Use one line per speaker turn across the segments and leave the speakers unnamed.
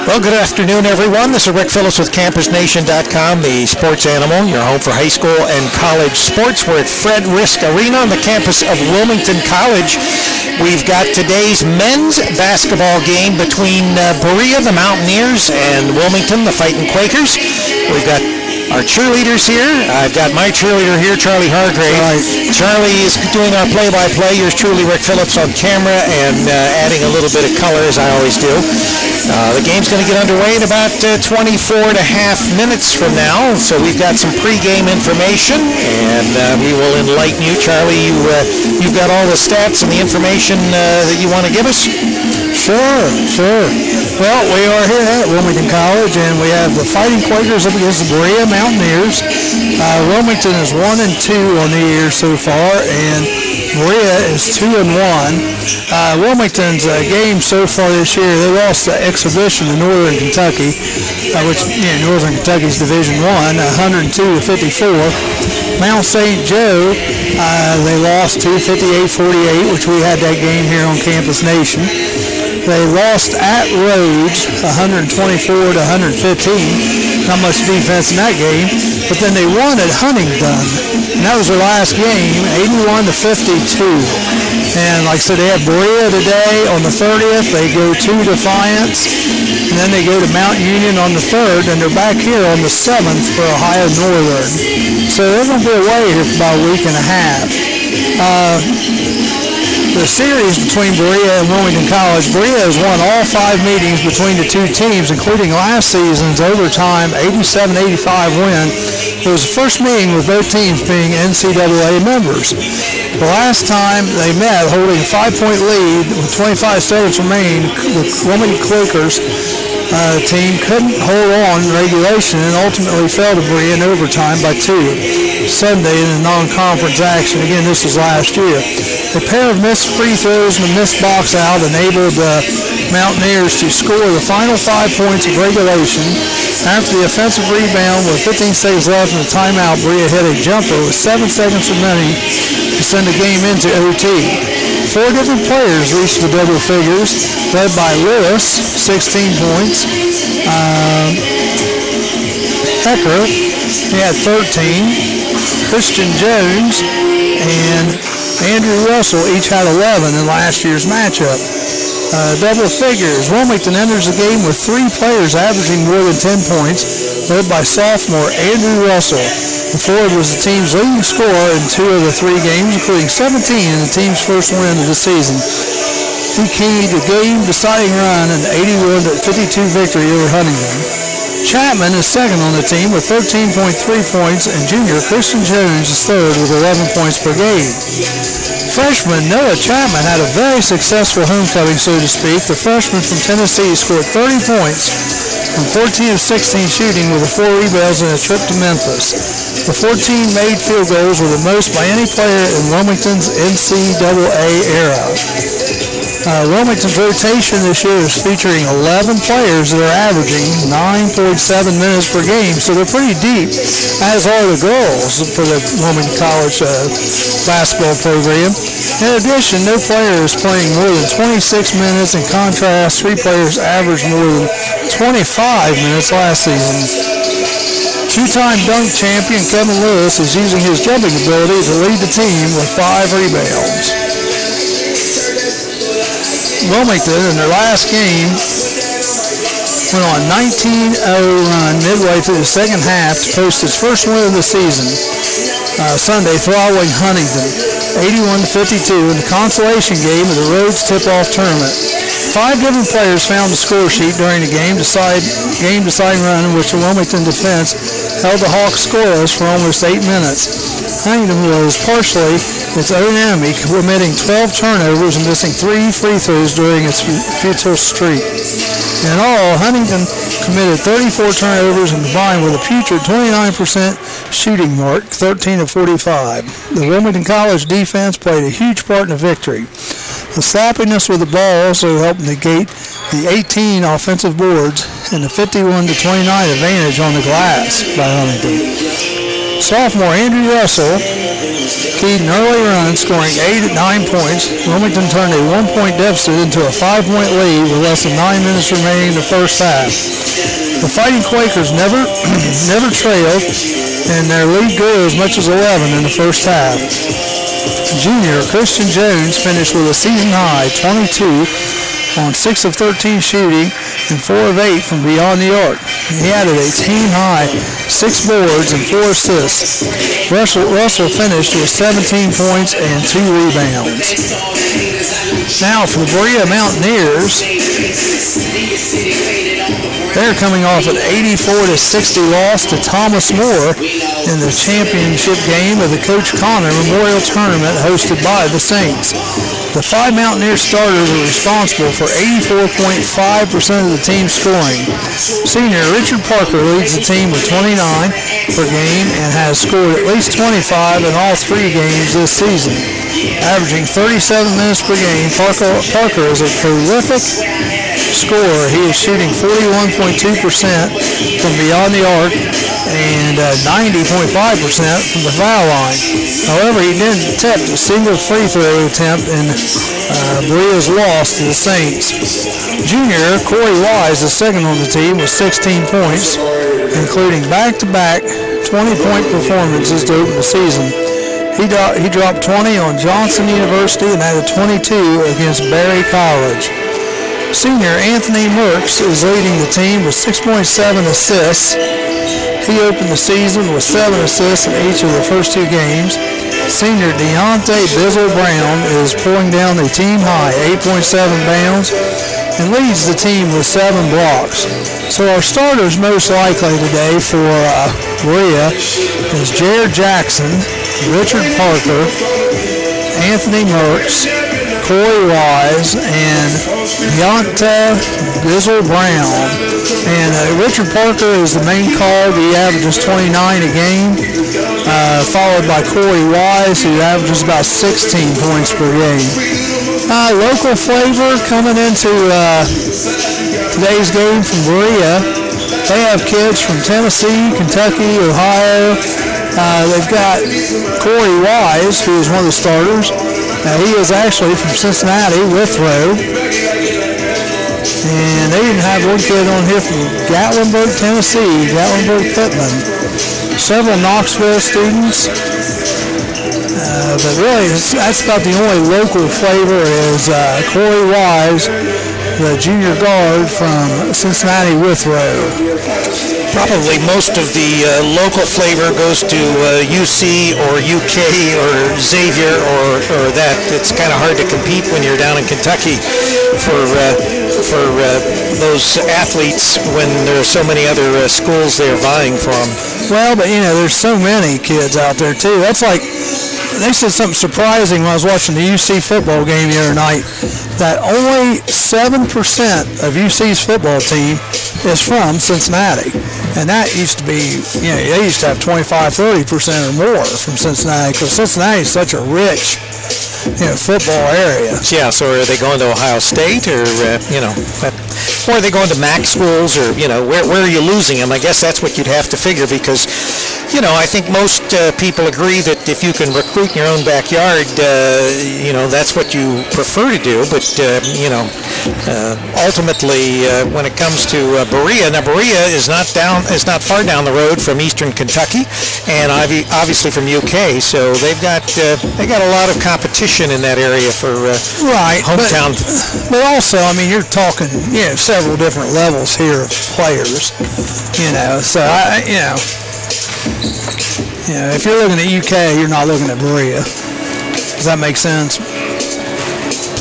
Well, good afternoon, everyone. This is Rick Phillips with CampusNation.com, the sports animal, your home for high school and college sports. We're at Fred Risk Arena on the campus of Wilmington College. We've got today's men's basketball game between Berea, the Mountaineers, and Wilmington, the Fighting Quakers. We've got our cheerleaders here. I've got my cheerleader here, Charlie Hargrave. Right. Charlie is doing our play-by-play. Yours truly, Rick Phillips, on camera and adding a little bit of color, as I always do. The game's going to get underway in about 24 and a half minutes from now. So we've got some pregame information, and we will enlighten you. Charlie, you've got all the stats and the information that you want to give us?
Sure. Well, we are here at Wilmington College, and we have the Fighting Quakers up against the Berea Mountaineers. Wilmington is 1-2 on the year so far, and Berea is 2-1. Wilmington's game so far this year, they lost the exhibition to Northern Kentucky, which Northern Kentucky's Division I, 102-54. Mount St. Joe, they lost to 58-48, which we had that game here on Campus Nation. They lost at Rhodes, 124-115. Not much defense in that game, but then they won at Huntingdon, and that was their last game, 81-52. And like I said, they have Berea today on the 30th. They go to Defiance, and then they go to Mount Union on the 3rd, and they're back here on the 7th for Ohio Northern. So they're going to be away here for about a week and a half. The series between Berea and Wilmington College, Berea has won all 5 meetings between the two teams, including last season's overtime 87-85 win. It was the first meeting with both teams being NCAA members. The last time they met, holding a 5-point lead with 25 seconds remaining, the Wilmington Quakers team couldn't hold on in regulation and ultimately fell to Berea in overtime by 2 Sunday in a non-conference action. Again, this was last year. A pair of missed free throws and a missed box out enabled the Mountaineers to score the final 5 points of regulation. After the offensive rebound with 15 seconds left in the timeout, Berea hit a jumper with 7 seconds remaining to send the game into OT. 4 different players reached the double figures, led by Lewis, 16 points. Hecker, he had 13. Christian Jones and Andrew Russell each had 11 in last year's matchup. Double figures. Wilmington enters the game with 3 players averaging more than 10 points, led by sophomore Andrew Russell. The forward was the team's leading scorer in 2 of the 3 games, including 17 in the team's first win of the season. He keyed the game-deciding run in the 81-52 victory over Huntingdon. Chapman is second on the team with 13.3 points, and junior Christian Jones is third with 11 points per game. Freshman Noah Chapman had a very successful homecoming, so to speak. The freshman from Tennessee scored 30 points from 14 of 16 shooting with 4 rebounds and a trip to Memphis. The 14 made field goals were the most by any player in Wilmington's NCAA era. Wilmington's rotation this year is featuring 11 players that are averaging 9.7 minutes per game, so they're pretty deep, as are the girls for the Wilmington College basketball program. In addition, no player is playing more than 26 minutes. In contrast, 3 players averaged more than 25 minutes last season. 2-time dunk champion Kevin Lewis is using his jumping ability to lead the team with 5 rebounds. Wilmington, in their last game, went on a 19-0 run midway through the second half to post its first win of the season Sunday, throttling Huntingdon 81-52 in the consolation game of the Rhodes Tip-Off Tournament. 5 different players found the score sheet during the game-deciding run in which the Wilmington defense held the Hawks scoreless for almost 8 minutes. Huntingdon was partially its own enemy, committing 12 turnovers and missing 3 free throws during its futile streak. In all, Huntingdon committed 34 turnovers and combined with a putrid 29% shooting mark, 13 of 45. The Wilmington College defense played a huge part in the victory. The sloppiness with the ball also helped negate the 18 offensive boards and the 51-29 advantage on the glass by Huntingdon. Sophomore Andrew Russell keyed an early run, scoring 9 points. Wilmington turned a 1-point deficit into a 5-point lead with less than 9 minutes remaining in the first half. The Fighting Quakers never trailed, and their lead grew as much as 11 in the first half. Junior Christian Jones finished with a season-high 22 on 6 of 13 shooting and 4 of 8 from beyond the arc. He added a team-high 6 boards and 4 assists. Russell finished with 17 points and 2 rebounds. Now for the Berea Mountaineers, they're coming off an 84-60 loss to Thomas More in the championship game of the Coach Connor Memorial Tournament hosted by the Saints. The 5 Mountaineer starters are responsible for 84.5% of the team's scoring. Senior Richard Parker leads the team with 29 per game and has scored at least 25 in all 3 games this season. Averaging 37 minutes per game, Parker is a prolific scorer. He is shooting 41.2% from beyond the arc and 90.5% from the foul line. However, he didn't attempt a single free throw attempt in Berea's loss to the Saints. Junior Corey Wise is second on the team with 16 points, including back-to-back 20-point performances to open the season. He dropped 20 on Johnson University and added 22 against Berry College. Senior Anthony Merckx is leading the team with 6.7 assists. He opened the season with 7 assists in each of the first 2 games. Senior Deontay Bizzle Brown is pulling down the team-high 8.7 bounds and leads the team with 7 blocks. So our starters most likely today for Berea is Jared Jackson, Richard Parker, Anthony Merckx, Corey Wise, and Deontay Bizzle Brown. And Richard Parker is the main card. He averages 29 a game, followed by Corey Wise, who averages about 16 points per game. Local flavor coming into today's game from Berea. They have kids from Tennessee, Kentucky, Ohio. They've got Corey Wise, who is one of the starters. He is actually from Cincinnati, Withrow. And they even have one kid on here from Gatlinburg, Tennessee, Gatlinburg Pittman. Several Knoxville students. But really, that's about the only local flavor is Corey Wise, the junior guard from Cincinnati Withrow.
Probably most of the local flavor goes to UC or UK or Xavier or that. It's kind of hard to compete when you're down in Kentucky for those athletes when there are so many other schools they're vying for them.
Well, but there's so many kids out there too. That's like, they said something surprising when I was watching the UC football game the other night, that only 7% of UC's football team is from Cincinnati. And that used to be, they used to have 25-30% or more from Cincinnati, because Cincinnati is such a rich, football area.
Yeah, so are they going to Ohio State or, or are they going to MAC schools or, where are you losing them? I guess that's what you'd have to figure because, I think most people agree that if you can recruit in your own backyard, that's what you prefer to do. But, ultimately, when it comes to Berea, now Berea is not far down the road from Eastern Kentucky and obviously from UK, so they got a lot of competition in that area for hometown.
But also, you're talking, several different levels here of players, so if you're looking at UK, you're not looking at Berea. Does that make sense?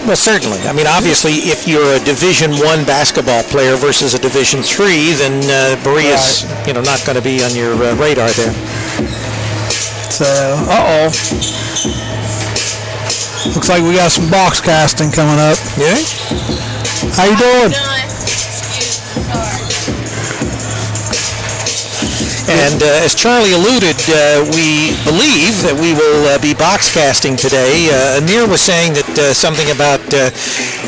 Well, certainly. Obviously, if you're a Division I basketball player versus a Division III, then Berea's, not going to be on your radar there.
So, looks like we got some box casting coming up.
Yeah.
How you doing?
And as Charlie alluded, we believe that we will be box casting today. Amir was saying that something about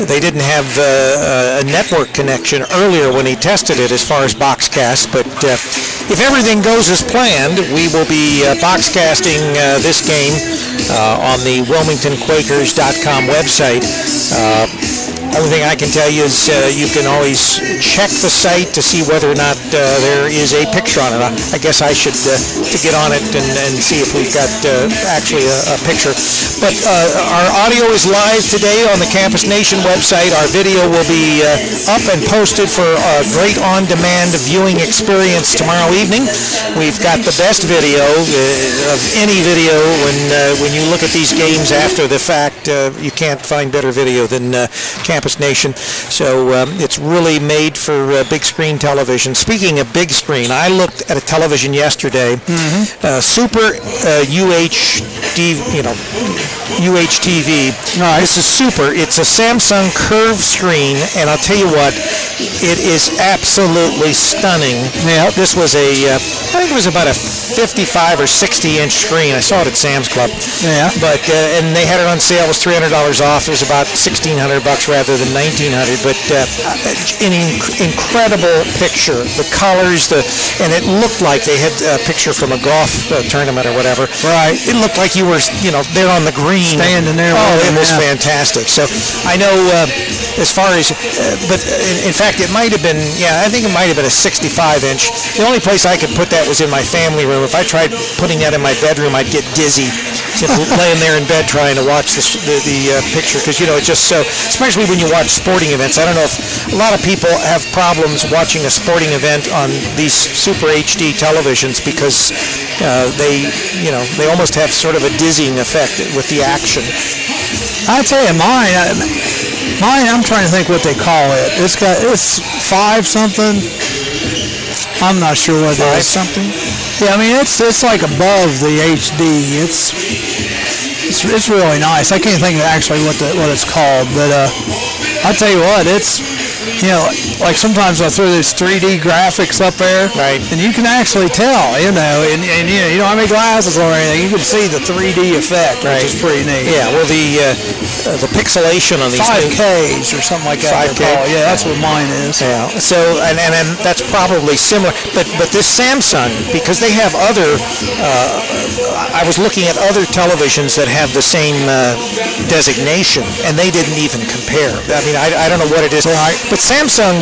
they didn't have a network connection earlier when he tested it as far as Boxcast, but if everything goes as planned, we will be Boxcasting this game on the WilmingtonQuakers.com website. Only thing I can tell you is you can always check the site to see whether or not there is a picture on it. I guess I should to get on it and see if we've got actually a picture. But our audio is live today on the Campus Nation website. Our video will be up and posted for a great on-demand viewing experience tomorrow evening. We've got the best video of any video when you look at these games after the fact. You can't find better video than Campus Nation. So it's really made for big screen television. Speaking of big screen, I looked at a television yesterday, Super UHD, UHTV.
Nice.
This is super. It's a Samsung curved screen, and I'll tell you what, it is absolutely stunning.
Yeah.
This was I think it was about a 55 or 60 inch screen. I saw it at Sam's Club.
Yeah.
But and they had it on sale. It was $300 off. It was about $1,600 rather than $1,900. But an incredible picture. The colors, and it looked like they had a picture from a golf tournament or whatever.
Right.
It looked like you were, there on the green.
Standing there.
Oh, it was fantastic. So I know as far as, but in fact, it might have been, I think it might have been a 65 inch. The only place I could put that was in my family room. If I tried putting that in my bedroom, I'd get dizzy. Laying there in bed trying to watch the picture, because it's just so, especially when you watch sporting events. I don't know if a lot of people have problems watching a sporting event on these Super HD televisions because they almost have sort of a dizzying effect with the action.
I tell you, mine, I'm trying to think what they call it. It's 5 something. I'm not sure what it is.
5 something?
Yeah, I mean it's like above the HD. It's really nice. I can't think of actually what it's called, but I'll tell you what, it's like sometimes I throw these 3D graphics up there,
right?
And you can actually tell, and you don't have any glasses or anything, you can see the 3D effect, right? Which is pretty neat.
Yeah, well the pixelation on these
5Ks or something like that.
5K.
Yeah, that's what mine is.
Yeah. So and that's probably similar, but this Samsung, because they have other. I was looking at other televisions that have the same designation, and they didn't even compare. I mean, I don't know what it is.
Right.
But Samsung,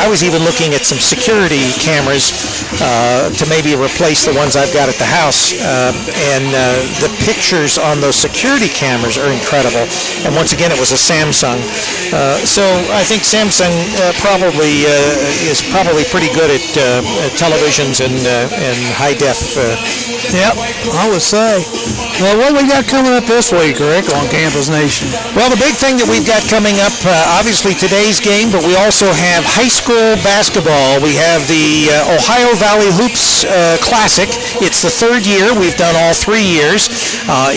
I was even looking at some security cameras to maybe replace the ones I've got at the house, and the pictures on those security cameras are incredible. And once again, it was a Samsung. So I think Samsung probably is probably pretty good at televisions and high def.
Yep, I would say. Well, what we got coming up this week, Rick, on Campus Nation?
Well, the big thing that we've got coming up, obviously today's game, but we also have high school basketball. We have the Ohio Valley Hoops Classic. It's the 3rd year. We've done all 3 years.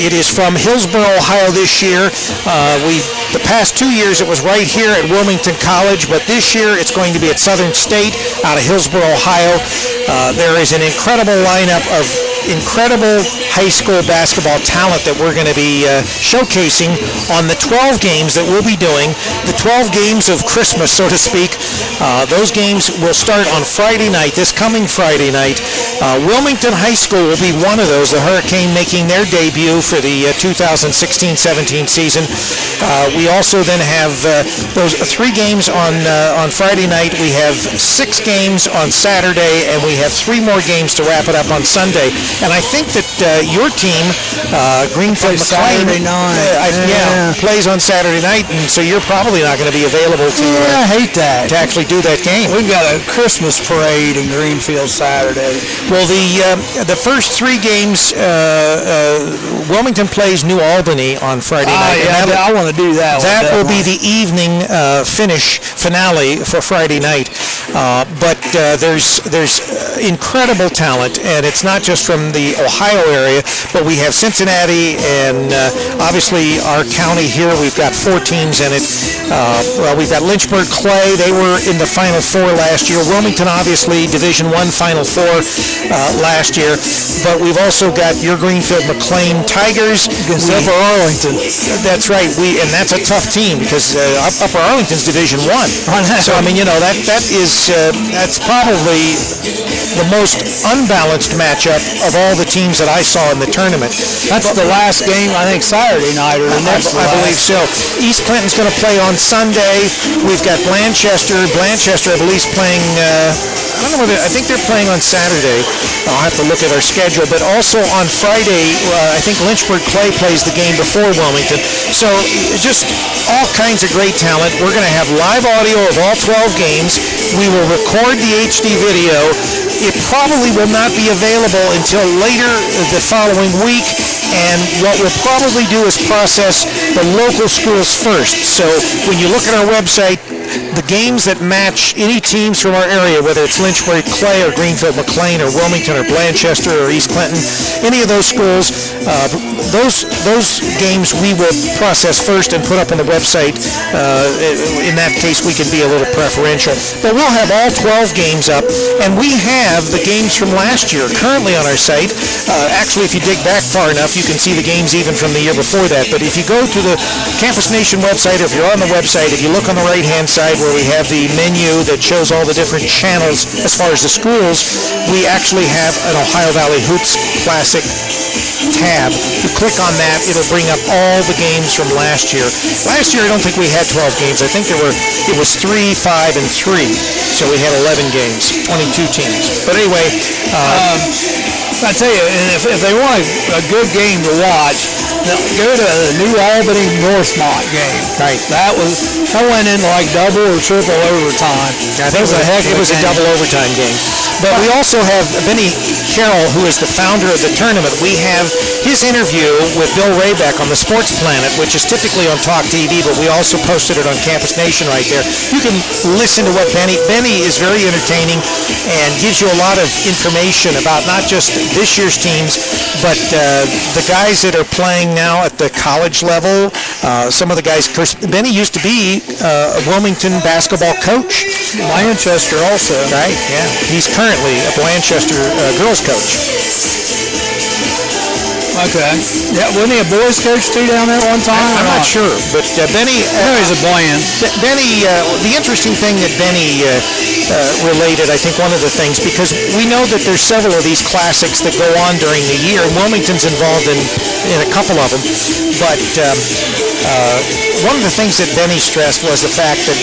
It is from Hillsboro, Ohio this year. The past 2 years it was right here at Wilmington College, but this year it's going to be at Southern State out of Hillsboro, Ohio. There is an incredible lineup of incredible high school basketball talent that we're going to be showcasing on the 12 games that we'll be doing, the 12 games of Christmas, so to speak. Those games will start on Friday night, this coming Friday night. Wilmington High School will be one of those, the Hurricane making their debut for the 2016-17 season. We also then have those 3 games on Friday night. We have 6 games on Saturday, and we have 3 more games to wrap it up on Sunday. And I think that your team, Greenfield McLean, plays on Saturday night, and so you're probably not going to be available to
I hate that.
To actually do that game.
We've got a Christmas parade in Greenfield Saturday.
Well, the first 3 games, Wilmington plays New Albany on Friday night.
Yeah, I want to do that.
That will be the evening finale for Friday night. But there's incredible talent, and it's not just from from the Ohio area, but we have Cincinnati and obviously our county here. We've got 4 teams in it. Well, we've got Lynchburg Clay. They were in the Final Four last year. Wilmington, obviously, Division I Final Four last year. But we've also got your Greenfield McLean Tigers.
Upper Arlington.
That's right. And that's a tough team because Upper Arlington's Division I. So, I mean, you know, that's probably the most unbalanced matchup of all the teams that I saw in the tournament.
That's the last game, I think, Saturday night or the next.
I believe so. East Clinton's going to play on Sunday. We've got Blanchester. Blanchester, I believe, is playing. I don't know whether I think they're playing on Saturday. I'll have to look at our schedule. But also on Friday, I think Lynchburg Clay plays the game before Wilmington. So just all kinds of great talent. We're going to have live audio of all 12 games. We will record the HD video. It probably will not be available until later the following week. And what we'll probably do is process the local schools first. So when you look at our website, the games that match any teams from our area, whether it's Lynchburg Clay or Greenfield McLean or Wilmington or Blanchester or East Clinton, any of those schools, those games we will process first and put up on the website. In that case, we can be a little preferential. But we'll have all 12 games up, and we have the games from last year currently on our site. Actually, if you dig back far enough, you can see the games even from the year before that. But if you go to the Campus Nation website, or if you're on the website, if you look on the right-hand side where we have the menu that shows all the different channels as far as the schools, we actually have an Ohio Valley Hoops Classic tab. You click on that, it'll bring up all the games from last year. Last year, I don't think we had 12 games. I think it was 3, 5, and 3. So we had 11 games, 22 teams. But anyway,
I tell you, if they want a good game to watch, go to the New Albany Northmont game.
Right.
That went into like double or triple overtime.
It was a double overtime game. But we also have Benny Carroll, who is the founder of the tournament. We have his interview with Bill Raybeck on the Sports Planet, which is typically on Talk TV, but we also posted it on Campus Nation right there. You can listen to what Benny is very entertaining and gives you a lot of information about not just this year's teams, but the guys that are playing now at the college level. Some of the guys, of course, Benny used to be a Wilmington basketball coach.
Blanchester also.
Right, yeah. He's currently a Blanchester girls coach.
Okay. Yeah, wasn't he a boys coach too down there one time?
I'm not sure, but Benny.
I know he's a Bland.
Benny. The interesting thing that Benny related, I think, one of the things, because we know that there's several of these classics that go on during the year, and Wilmington's involved in a couple of them. But one of the things that Benny stressed was the fact that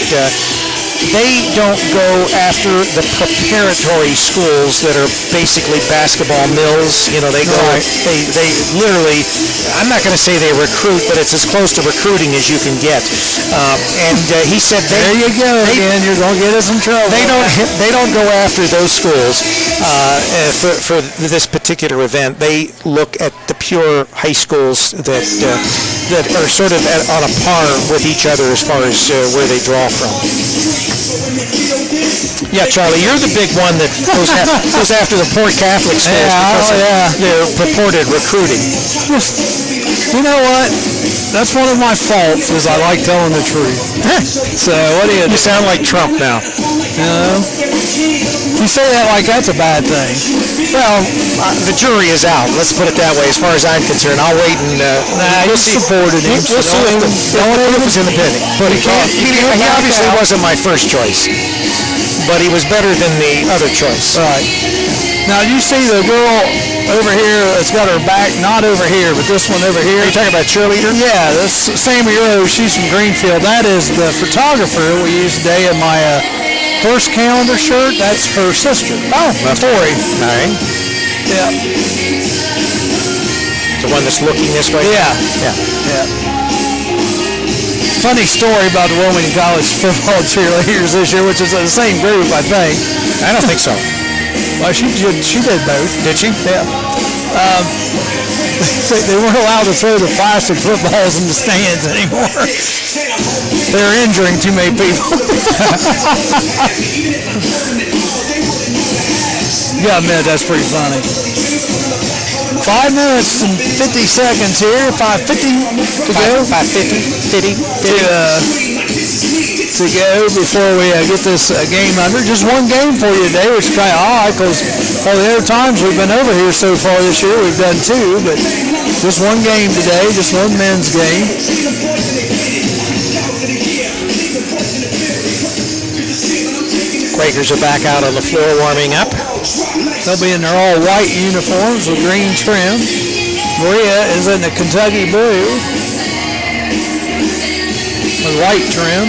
they don't go after the preparatory schools that are basically basketball mills. You know, they go, they literally, I'm not going to say they recruit, but it's as close to recruiting as you can get. And he said,
there you go again, you're going to get us in trouble.
They don't go after those schools for this particular event. They look at the pure high schools that are sort of on a par with each other as far as where they draw from. Yeah, Charlie, you're the big one that goes after the poor Catholic schools because of their purported recruiting.
You know what? That's one of my faults is I like telling the truth. So what do you do?
You sound like Trump now.
You say that like that's a bad thing.
Well, the jury is out. Let's put it that way. As far as I'm concerned, I'll wait and
we'll see. Supported him.
We'll see if the proof is in the pudding. But he obviously wasn't my first choice, but he was better than the other choice.
Right. Now you see the girl over here that's got her back, not over here, but this one over here.
Are you talking about cheerleader?
Yeah, this Sammy Rose. She's from Greenfield. That is the photographer we used today in my horse calendar shirt. That's her sister.
Oh,
Tori.
All right.
Yeah.
The one that's looking this way?
Yeah.
Yeah.
Funny story about the Wilmington College football cheerleaders this year, which is the same group, I think.
I don't think so.
Well, she did both.
Did she?
Yeah. They weren't allowed to throw the plastic footballs in the stands anymore. They're injuring too many people. Yeah, I admit that's pretty funny. 5 minutes and 50 seconds here. 5:50 to go.
5:50
to go before we get this game under. Just one game for you today, which is kind of odd because all the other times we've been over here so far this year, we've done 2, but just one game today, just one men's game.
Quakers are back out on the floor warming up.
They'll be in their all white uniforms with green trim. Berea is in the Kentucky blue with white trim.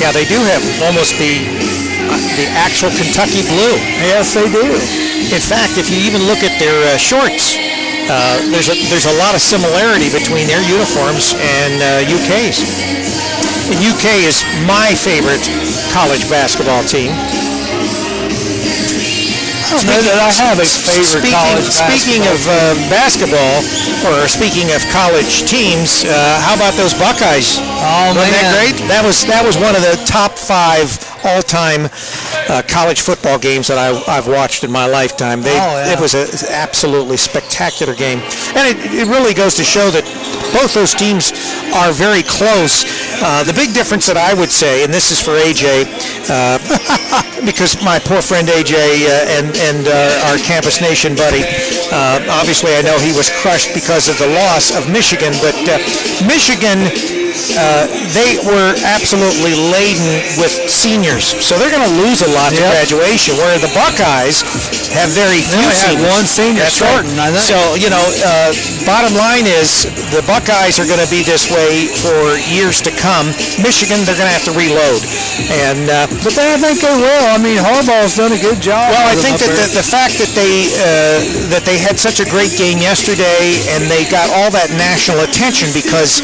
Yeah, they do have almost the actual Kentucky blue.
Yes, they do.
In fact, if you even look at their shorts, there's a lot of similarity between their uniforms and UK's. And UK is my favorite college basketball team.
I don't know that I have a favorite college basketball.
Speaking of basketball, or speaking of college teams, how about those Buckeyes?
Oh,
Wasn't
man.
that great? That was one of the top 5 all-time college football games that I've watched in my lifetime. It was an absolutely spectacular game. And it really goes to show that both those teams are very close. The big difference that I would say, and this is for AJ, because my poor friend AJ and our Campus Nation buddy, obviously I know he was crushed because of the loss of Michigan, but Michigan, they were absolutely laden with seniors, so they're going to lose a lot to graduation, where the Buckeyes have very few seniors.
One senior starting, I think.
So, bottom line is the Buckeyes are going to be this way for years to come. Michigan, they're going to have to reload.
But I think they will. I mean, Harbaugh's done a good job.
Well, I think that the fact that they had such a great game yesterday and they got all that national attention because,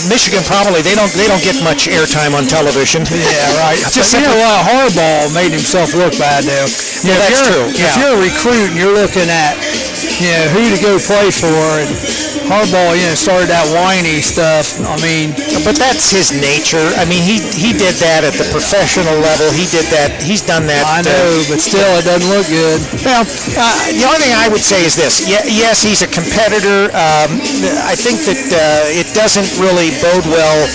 Michigan probably they don't get much airtime on television.
Yeah, right. Just Harbaugh made himself look bad though.
Yeah, that's true.
If you're a recruit and you're looking at who to go play for, and Harbaugh started that whiny stuff. I mean,
but that's his nature. I mean, he did that at the professional level. He did that. He's done that.
I know, but still, it doesn't look good.
Well, the only thing I would say is this. Yes, he's a competitor. I think that it doesn't really bode well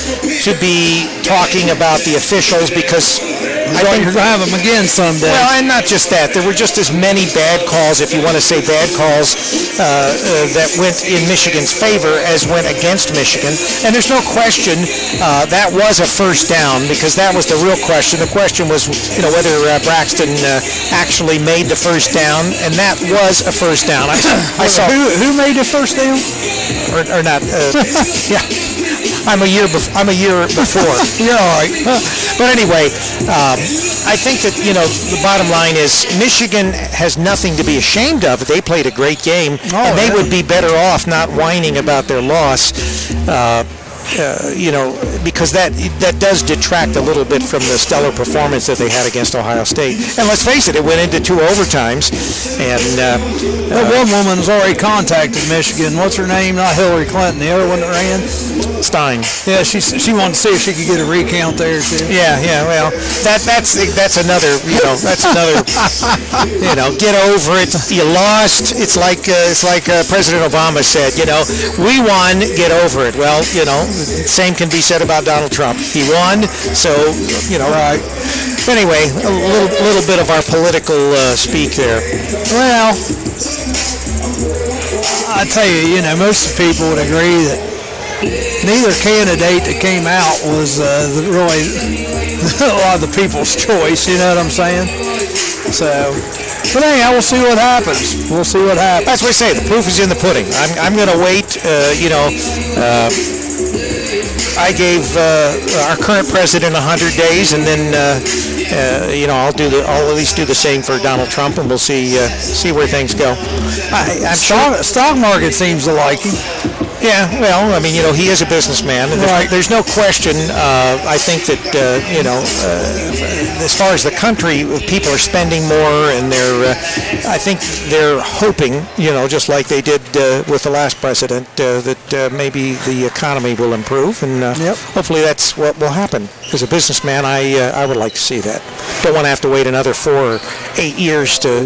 to be talking about the officials because
I think you're going to have them again someday.
Well, and not just that. There were just as many bad calls, if you want to say bad calls, that went in Michigan's favor as went against Michigan. And there's no question that was a first down because that was the real question. The question was, whether Braxton actually made the first down, and that was a first down. I saw
who made the first down,
or not? Yeah. I'm a year before.
Yeah, all right.
But anyway, I think that, the bottom line is Michigan has nothing to be ashamed of. They played a great game, and they would be better off not whining about their loss. Because that does detract a little bit from the stellar performance that they had against Ohio State. And let's face it, it went into 2 overtimes. And
one woman's already contacted Michigan. What's her name? Not Hillary Clinton. The other one that ran?
Stein.
Yeah, she wanted to see if she could get a recount there too.
Yeah. Well, that's another. That's another. Get over it. You lost. It's like President Obama said. We won. Get over it. Well, same can be said about Donald Trump. He won, so
Right.
Anyway, a little bit of our political speak there.
Well, I tell you, most people would agree that neither candidate that came out was really a lot of the people's choice. You know what I'm saying? So, but anyhow, we'll see what happens. That's what
I say. The proof is in the pudding. I'm going to wait. I gave our current president 100 days, and then I'll at least do the same for Donald Trump, and we'll see where things go.
Stock market seems to like him.
Yeah, well, I mean, he is a businessman. And there's no question. I think that, as far as the country, people are spending more, and I think they're hoping, just like they did with the last president, that maybe the economy will improve, and hopefully that's what will happen. As a businessman, I would like to see that. Don't want to have to wait another 4 or 8 years to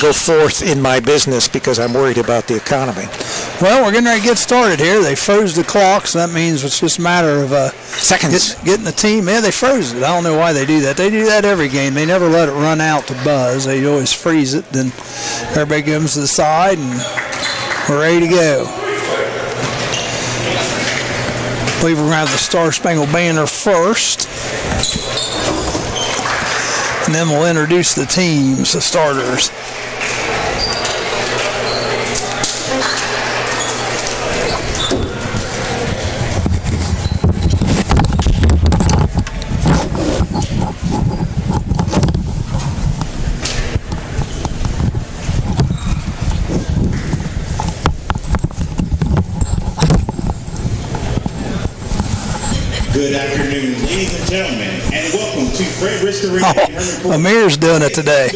go forth in my business because I'm worried about the economy.
Well, we're getting ready to get started here. They froze the clock, so that means it's just a matter of
seconds.
Getting the team. Yeah, they froze it. I don't know why they do that. They do that every game. They never let it run out to buzz. They always freeze it. Then everybody comes to the side, and we're ready to go. I believe we're going to have the Star Spangled Banner first. And then we'll introduce the teams, the starters.
Good afternoon, ladies and gentlemen, and welcome to Fred Risk Arena.
Amir's doing it today.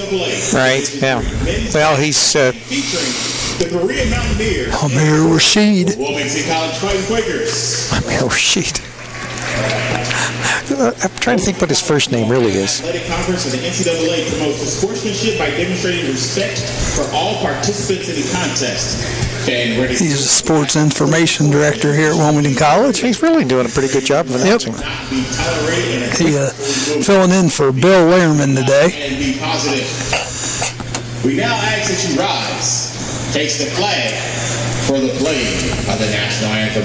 Right, yeah. Well, he's
featuring the Berea Mountaineers.
Amir Rashid.
Wilmington College Fighting Quakers.
Amir Rashid. I'm trying to think what his first name really is.
Athletic Conference of the NCAA promotes sportsmanship by demonstrating respect for all participants in the contest.
He's a sports information director here at Wilmington College.
He's really doing a pretty good job of announcing.
He filling in for Bill Lehrman today.
We now ask that you rise, face the flag for the playing of the national anthem.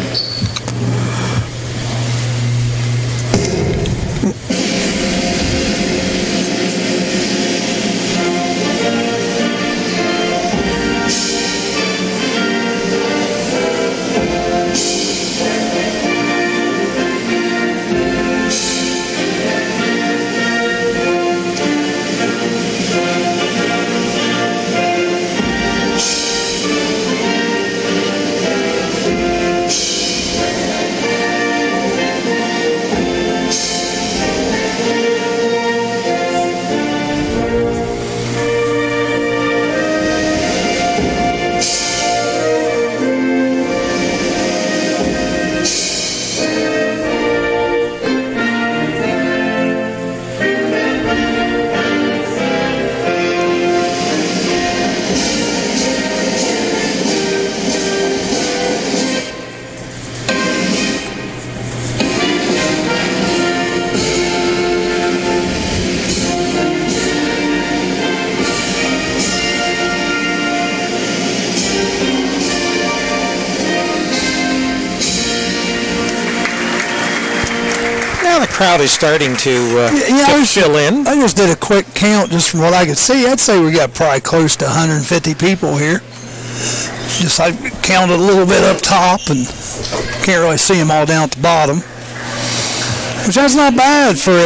Crowd is starting to fill in.
I just did a quick count just from what I could see. I'd say we got probably close to 150 people here. Just I counted a little bit up top and can't really see them all down at the bottom. Which that's not bad for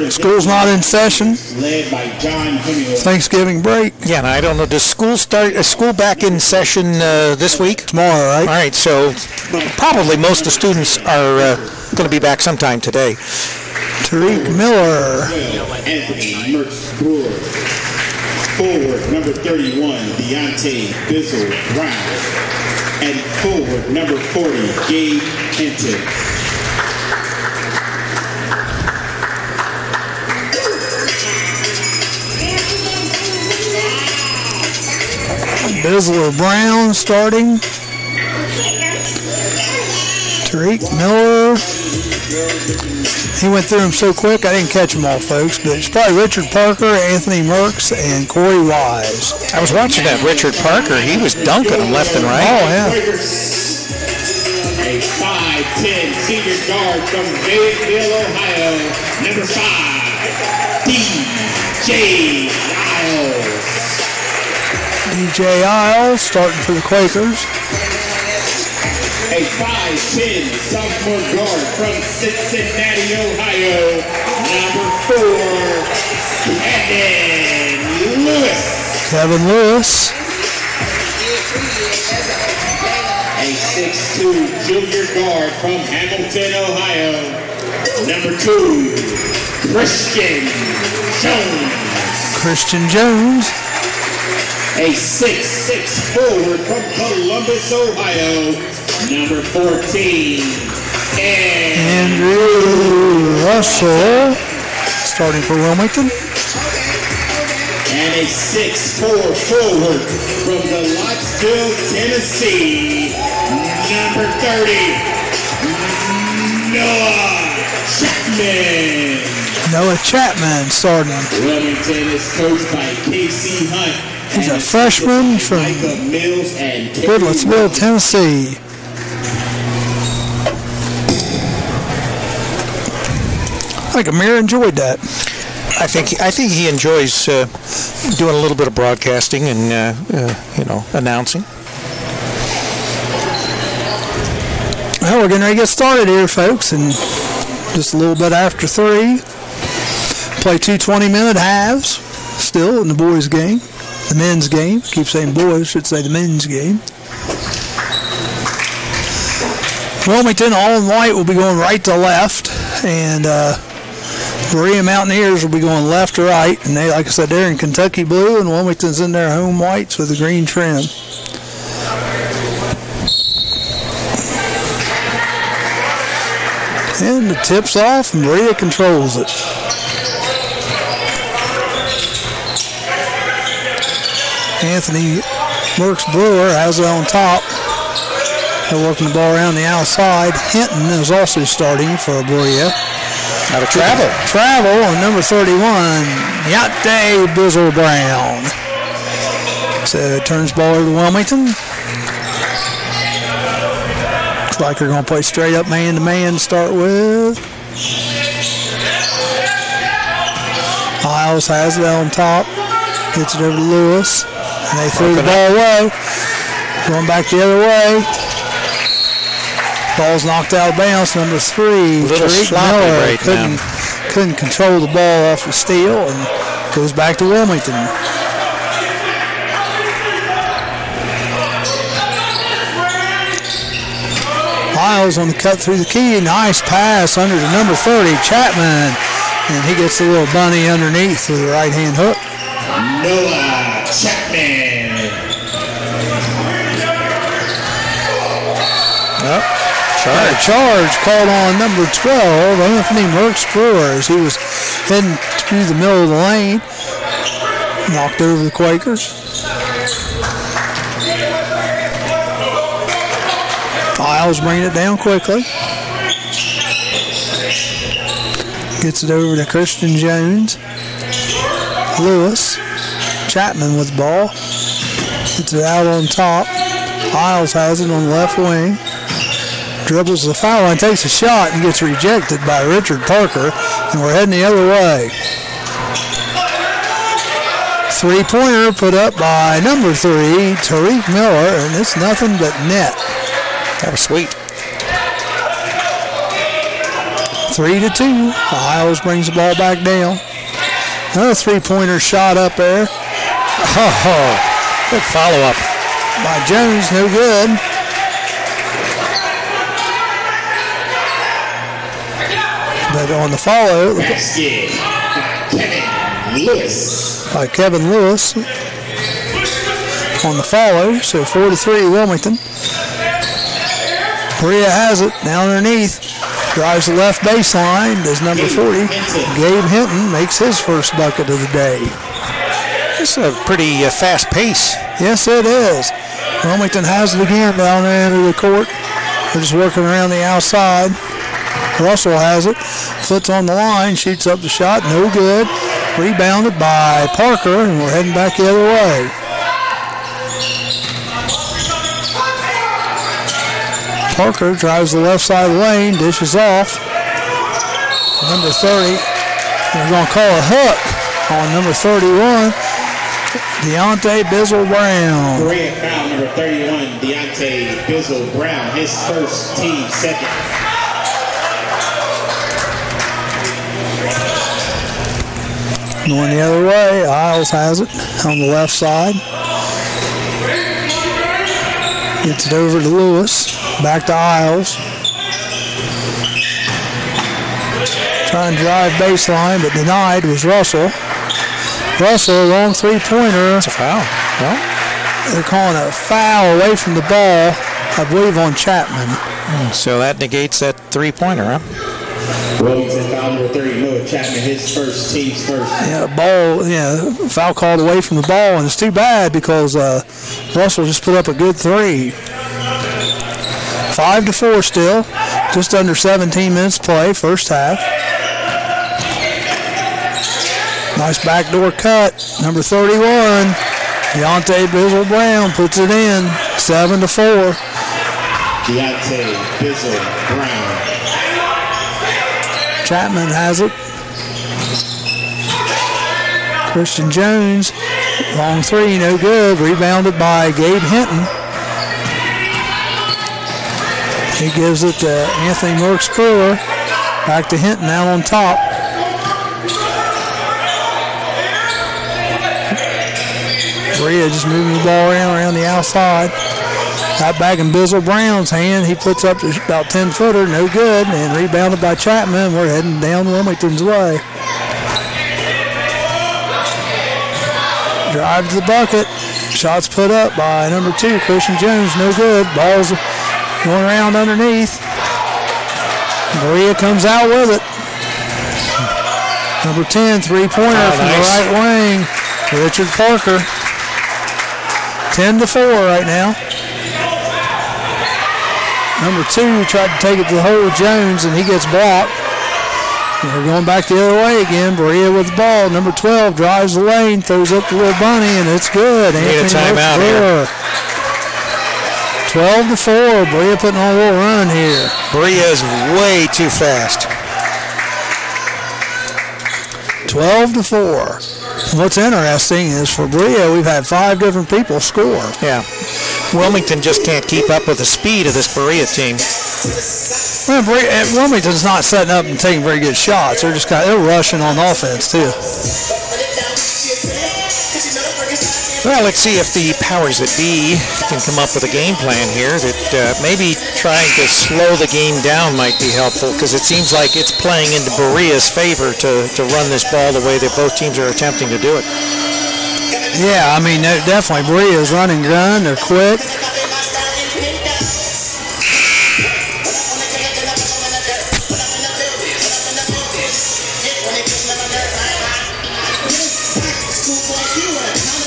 school's not in session. Thanksgiving break.
Yeah, and I don't know. Does school start? Is school back in session this week?
Tomorrow, right?
All right. So probably most of the students are going to be back sometime today.
Tariq Miller.
Anthony Mertz Brewer. Forward number 31, Deontay Bizzle Brown. And forward number 40, Gabe Hinton.
Bizzle Brown starting. Tariq Miller. He went through them so quick, I didn't catch them all, folks. But it's probably Richard Parker, Anthony Merckx, and Corey Wise.
I was watching that Richard Parker. He was dunking them left and right.
Oh, yeah.
A 5'10" senior guard from Fayetteville, Ohio, number 5, DJ Isles.
DJ Isles starting for the Quakers.
A 5'10" sophomore guard from Cincinnati, Ohio, number 4, Kevin Lewis.
Kevin Lewis.
A a 6'2" junior guard from Hamilton, Ohio. Number 2, Christian Jones.
Christian Jones.
A 6'6" forward from Columbus, Ohio. Number 14,
Andrew Russell, starting for Wilmington.
And a 6'4" forward from the Lottsville, Tennessee. Number 30,
Noah Chapman starting.
Wilmington is coached by Casey Hunt.
He's a freshman from Woodlandsville, Tennessee. I think Amir enjoyed that.
I think he enjoys doing a little bit of broadcasting and announcing.
Well, we're getting ready to get started here, folks, and just a little bit after 3. Play 2 20-minute halves still in the boys' game. The men's game. I keep saying boys, should say the men's game. Wilmington, all in white, will be going right to left, and Berea Mountaineers will be going left to right, and they, like I said, they're in Kentucky blue, and Wilmington's in their home whites with a green trim. And the tip's off, and Berea controls it. Anthony Merckx Brewer has it on top. They're working the ball around the outside. Hinton is also starting for Berea.
Out of travel.
Travel on number 31, Yante Bizzle Brown. So it turns ball over to Wilmington. Looks like they're going to play straight up man-to-man to start with. Miles has it on top. Gets it over to Lewis. And they threw the ball away. Going back the other way. Ball's knocked out of bounds. Number 3, Tariq Miller
right
couldn't control the ball off the steal and goes back to Wilmington. Miles on the cut through the key. Nice pass under to number 30, Chapman. And he gets a little bunny underneath with a right-hand hook.
Noah Chapman.
Yep.
Charge called on number 12, Anthony Merckx Brewer, as he was heading through the middle of the lane. Knocked over the Quakers. Files bringing it down quickly. Gets it over to Christian Jones. Lewis. Chapman with the ball. Gets it out on top. Files has it on the left wing. Dribbles the foul line, takes a shot, and gets rejected by Richard Parker, and we're heading the other way. 3-pointer put up by number 3, Tariq Miller, and it's nothing but net.
That was sweet.
3-2. Hiles brings the ball back down. Another 3-pointer shot up there.
Oh, good follow-up.
By Jones, no good. But on the follow,
basket Kevin Lewis.
By Kevin Lewis on the follow, so 4-3 Wilmington. Berea has it down underneath, drives the left baseline, does number 40. Gabe Hinton makes his first bucket of the day.
This is a pretty fast pace.
Yes, it is. Wilmington has it again down the end of the court. They're just working around the outside. Russell has it, foots on the line, shoots up the shot, no good. Rebounded by Parker, and we're heading back the other way. Parker drives the left side of the lane, dishes off. Number 30, they're going to call a hook on number 31, Deontay Bizzle Brown.
Berea foul number 31, Deontay Bizzle Brown, his first, team second.
Going the other way, Isles has it on the left side. Gets it over to Lewis. Back to Isles. Trying to drive baseline, but denied was Russell. Russell, long three-pointer.
It's a foul. Well,
they're calling a foul away from the ball, I believe, on Chapman.
So that negates that three-pointer, huh?
Wilmington foul number 30, Noah Chapman, his first, team's first.
Yeah, foul called away from the ball, and it's too bad because Russell just put up a good three. 5-4 still, just under 17 minutes play, first half. Nice backdoor cut, number 31. Deontay Bizzle-Brown puts it in, 7-4.
Deontay Bizzle-Brown.
Chapman has it. Christian Jones, long three, no good. Rebounded by Gabe Hinton. He gives it to Anthony Merckx-Brewer. Back to Hinton out on top. Berea just moving the ball around the outside. Got back in Bizzle-Brown's hand. He puts up to about 10-footer, no good, and rebounded by Chapman. We're heading down Wilmington's way. Drive to the bucket. Shots put up by number 2, Christian Jones, no good. Ball's going around underneath. Berea comes out with it. Number 10, three-pointer from the right wing, Richard Parker. 10-4 right now. Number 2 tried to take it to the hole with Jones, and he gets blocked. And we're going back the other way again. Berea with the ball. Number 12 drives the lane, throws up the little bunny, and it's good.
Need a timeout here.
12-4. Berea putting on a little run here.
Berea is way too fast.
12-4. What's interesting is for Berea, we've had 5 different people score.
Yeah. Wilmington just can't keep up with the speed of this Berea team.
Well, Wilmington's not setting up and taking very good shots. They're rushing on offense too.
Well, let's see if the powers that be can come up with a game plan here that maybe trying to slow the game down might be helpful, because it seems like it's playing into Berea's favor to run this ball the way that both teams are attempting to do it.
Yeah, I mean, definitely Berea's running gun. They're quick.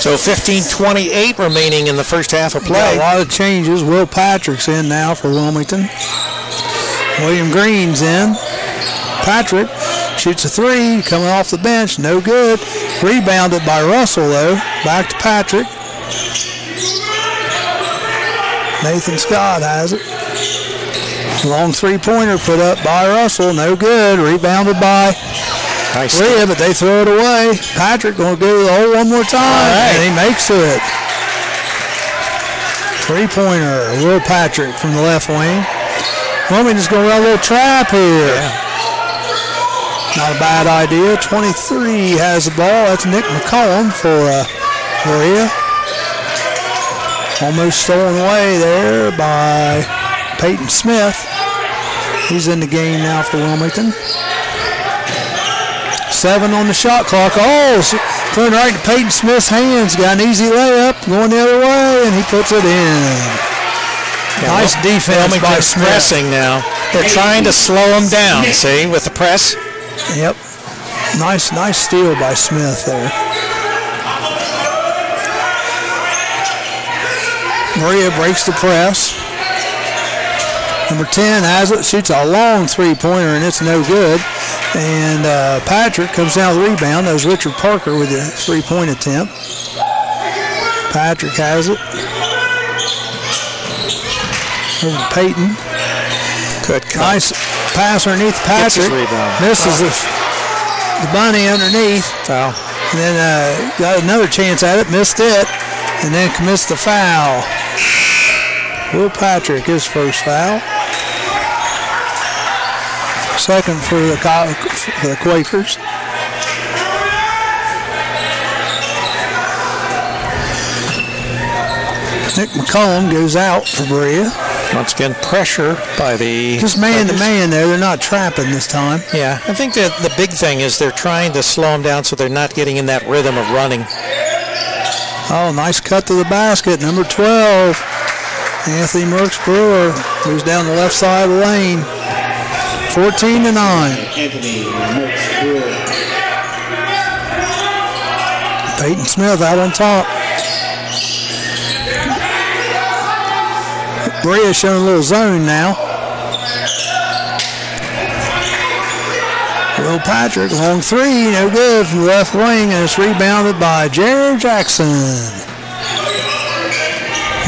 So 15:28 remaining in the first half of play.
A lot of changes. Will Patrick's in now for Wilmington. William Green's in. Patrick shoots a three, coming off the bench, no good. Rebounded by Russell, though. Back to Patrick. Nathan Scott has it. Long three-pointer put up by Russell, no good. Rebounded by Berea, but they throw it away. Patrick going to go to the hole one more time, and he makes it. Three-pointer, Will Patrick from the left wing. Wilmington's going to run a little trap here.
Yeah.
Not a bad idea. 23 has the ball. That's Nick McCollum for Berea. Almost stolen away there by Peyton Smith. He's in the game now for Wilmington. 7 on the shot clock. Oh, throwing right to Peyton Smith's hands. Got an easy layup. Going the other way, and he puts it in. Yeah, nice defense by Smith.
Pressing now. They're trying to slow him down, see, with the press.
Yep. Nice steal by Smith there. Berea breaks the press. Number 10 has it, shoots a long three-pointer, and it's no good. And Patrick comes down with the rebound. That was Richard Parker with the three-point attempt. Patrick has it. Over to Peyton.
Good cut.
Nice pass underneath Patrick. Misses the bunny underneath.
Foul.
And then got another chance at it, missed it, and then commits the foul. Will Patrick, his first foul. Second for the Quakers. Nick McCollum goes out for Berea.
Once again, pressure by the...
Just man-to-man there. They're not trapping this time.
Yeah, I think that the big thing is they're trying to slow them down so they're not getting in that rhythm of running.
Oh, nice cut to the basket. Number 12, Anthony Merks-Brewer, moves down the left side of the lane. 14-9.
Anthony Merks-Brewer.
Peyton Smith out on top. Berea showing a little zone now. Will Patrick, long three, no good from the left wing, and it's rebounded by Jared Jackson.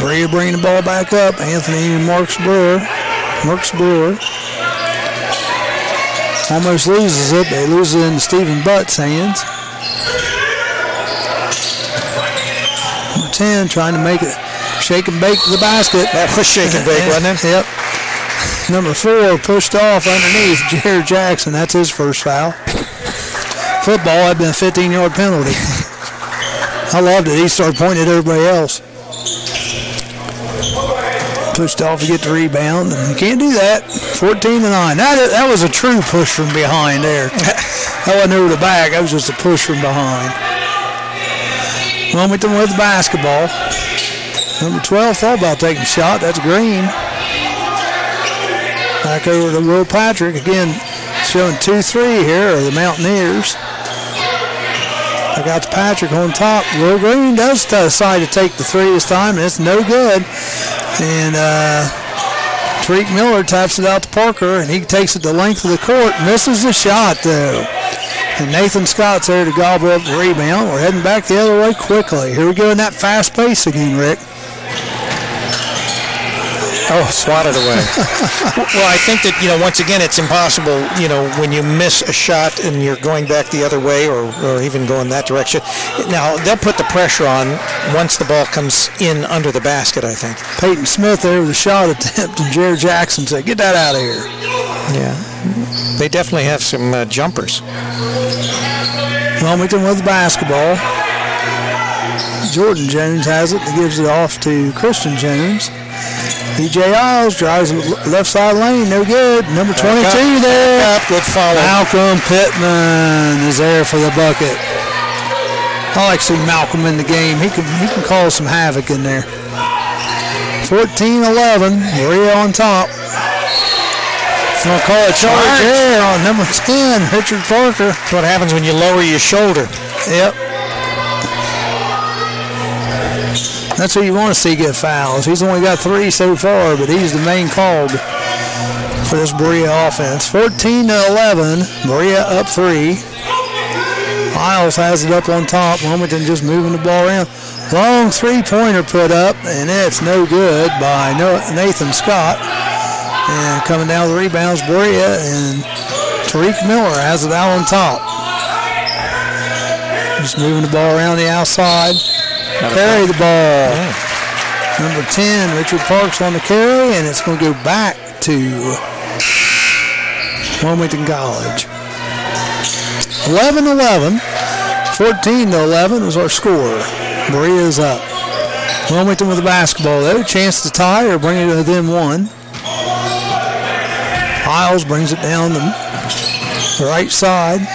Berea bringing the ball back up. Anthony Merks-Brewer. Almost loses it. They lose it into Stephen Butt's hands. Number 10 trying to make it shake and bake to the basket.
That was shake and bake, wasn't it?
Yep. Number 4 pushed off underneath Jared Jackson. That's his first foul. Football had been a 15-yard penalty. I loved it. He started pointing at everybody else. Pushed off to get the rebound, and you can't do that. 14-9. That was a true push from behind there. That wasn't over the back. That was just a push from behind. Wilmington with the basketball. Number 12 thought about taking a shot. That's Green. Back over to Will Patrick. Again, showing 2-3 here are the Mountaineers. I got Patrick on top. Will Green does decide to take the three this time, and it's no good. And Tariq Miller taps it out to Parker, and he takes it the length of the court. Misses the shot, though. And Nathan Scott's there to gobble up the rebound. We're heading back the other way quickly. Here we go in that fast pace again, Rick.
Oh, swatted away. Well, I think that, once again, it's impossible, when you miss a shot and you're going back the other way or even going that direction. Now, they'll put the pressure on once the ball comes in under the basket, I think.
Peyton Smith there with a shot attempt, and Jared Jackson said, get that out of here.
Yeah. They definitely have some jumpers.
Wilmington with the basketball. Jordan Jones has it and gives it off to Christian Jones. DJ Isles drives the left side lane, no good. Number 22 there.
Good follow.
Malcolm Pittman is there for the bucket. I like to see Malcolm in the game. He can cause some havoc in there. 14-11, Berea on top. Going to call a charge there on number 10, Richard Parker.
That's what happens when you lower your shoulder.
Yep. That's who you want to see get fouls. He's only got 3 so far, but he's the main call for this Berea offense. 14-11, Berea up 3. Isles has it up on top. Wilmington just moving the ball around. Long three-pointer put up, and it's no good by Nathan Scott. And coming down the rebounds, Berea, and Tariq Miller has it out on top. Just moving the ball around the outside. Carry the ball.
Yeah.
Number 10, Richard Parks on the carry, and it's going to go back to Wilmington College. 11-11. 14-11 was our score. Berea's up. Wilmington with the basketball, though. Chance to tie or bring it to within 1. Isles brings it down the right side.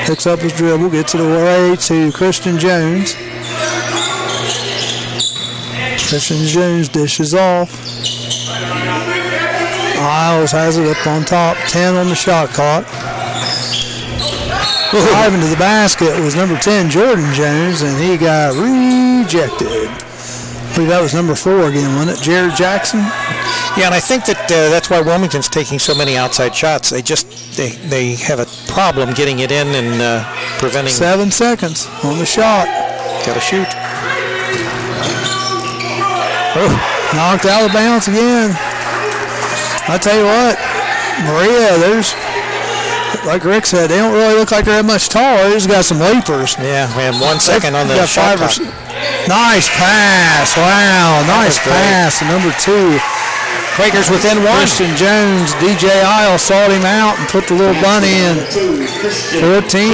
Picks up his dribble, gets it away to Christian Jones. Christian Jones dishes off. Isles has it up on top. 10 on the shot clock. Driving to the basket was number 10, Jordan Jones, and he got rejected. I believe that was number 4 again, wasn't it? Jared Jackson?
Yeah, and I think that that's why Wilmington's taking so many outside shots. They have a problem getting it in and preventing.
7 seconds on the shot.
Got to shoot.
Oh, knocked out of bounds again. I tell you what, Berea, like Rick said, they don't really look like they're that much taller. They just got some leapers.
Yeah, we have 1 second on the shot clock.
Nice pass. Wow, nice pass. Number 2.
Quakers within 1.
Christian Jones, DJ Isle sought him out and put the little bunny in. 14-13.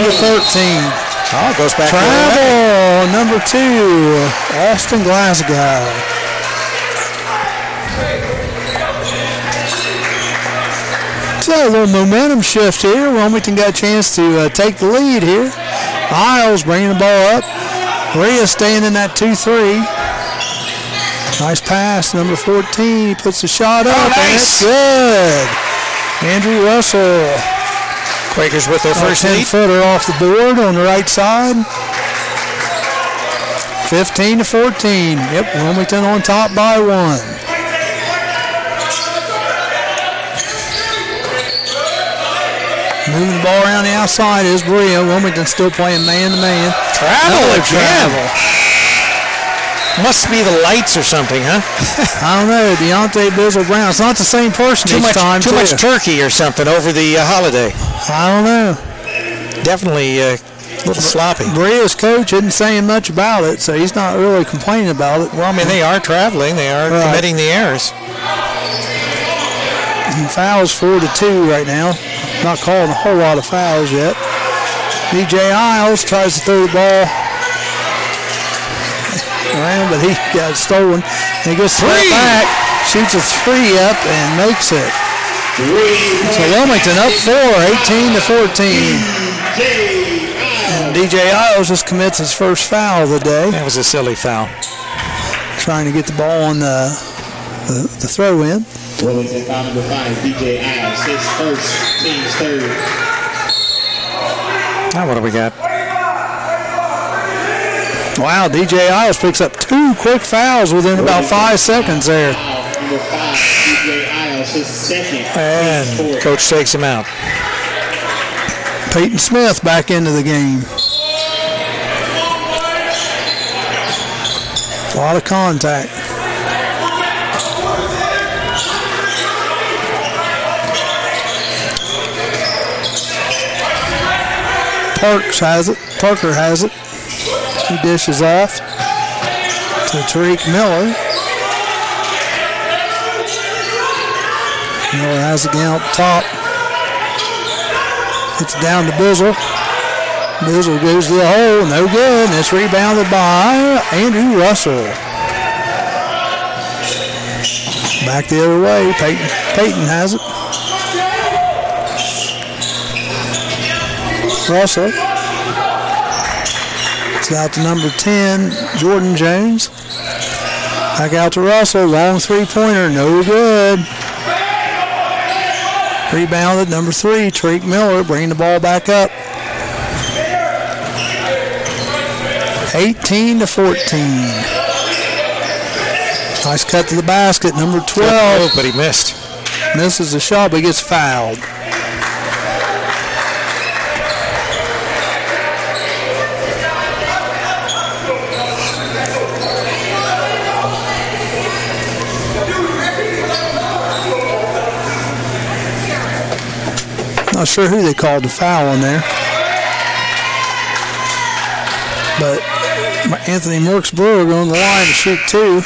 Oh, it goes back.
Travel on number 2, Austin Glasgow. So a little momentum shift here. Wilmington got a chance to take the lead here. Isles bringing the ball up. Berea staying in that 2-3. Nice pass, number 14. He puts the shot up.
Nice.
And it's good. Andrew Russell.
Quakers with their first lead.
10-footer off the board on the right side. 15-14. Yep, Wilmington on top by 1. Moving the ball around the outside is Berea. Wilmington still playing man-to-man.
Travel. Must be the lights or something, huh?
I don't know. Deontay Bizzle Brown. It's not the same person
Too much turkey or something over the holiday.
I don't know.
Definitely a little sloppy.
Berea's coach isn't saying much about it, so he's not really complaining about it.
Well, I mean, they are traveling. They are committing the errors.
And fouls 4-2 right now. Not calling a whole lot of fouls yet. DJ Isles tries to throw the ball around, but he got it stolen. He gets three back, shoots a 3 up, and makes it. So Wilmington up 18-14. And DJ Isles just commits his first foul of the day.
That was a silly foul.
Trying to get the ball on the throw-in.
Wilmington foul number 5, DJ Isles, his first, team's third.
Now what do we got?
Wow, DJ Isles picks up 2 quick fouls within about 5 seconds there.
Number 5, DJ Isles, his second.
And coach takes him out.
Peyton Smith back into the game. A lot of contact. Parker has it. He dishes off to Tariq Miller. Miller has it again up top. It's down to Bizzle. Bizzle goes to the hole. No good. And it's rebounded by Andrew Russell. Back the other way. Peyton has it. Russell. It's out to number 10, Jordan Jones. Back out to Russell. Long 3-pointer. No good. Rebounded, number 3, Tariq Miller, bringing the ball back up. 18-14. Nice cut to the basket, number 12.
Oh, but he missed.
Misses the shot, but he gets fouled. Not sure who they called the foul on there. But Anthony Merks-Brewer on the line to shoot 2.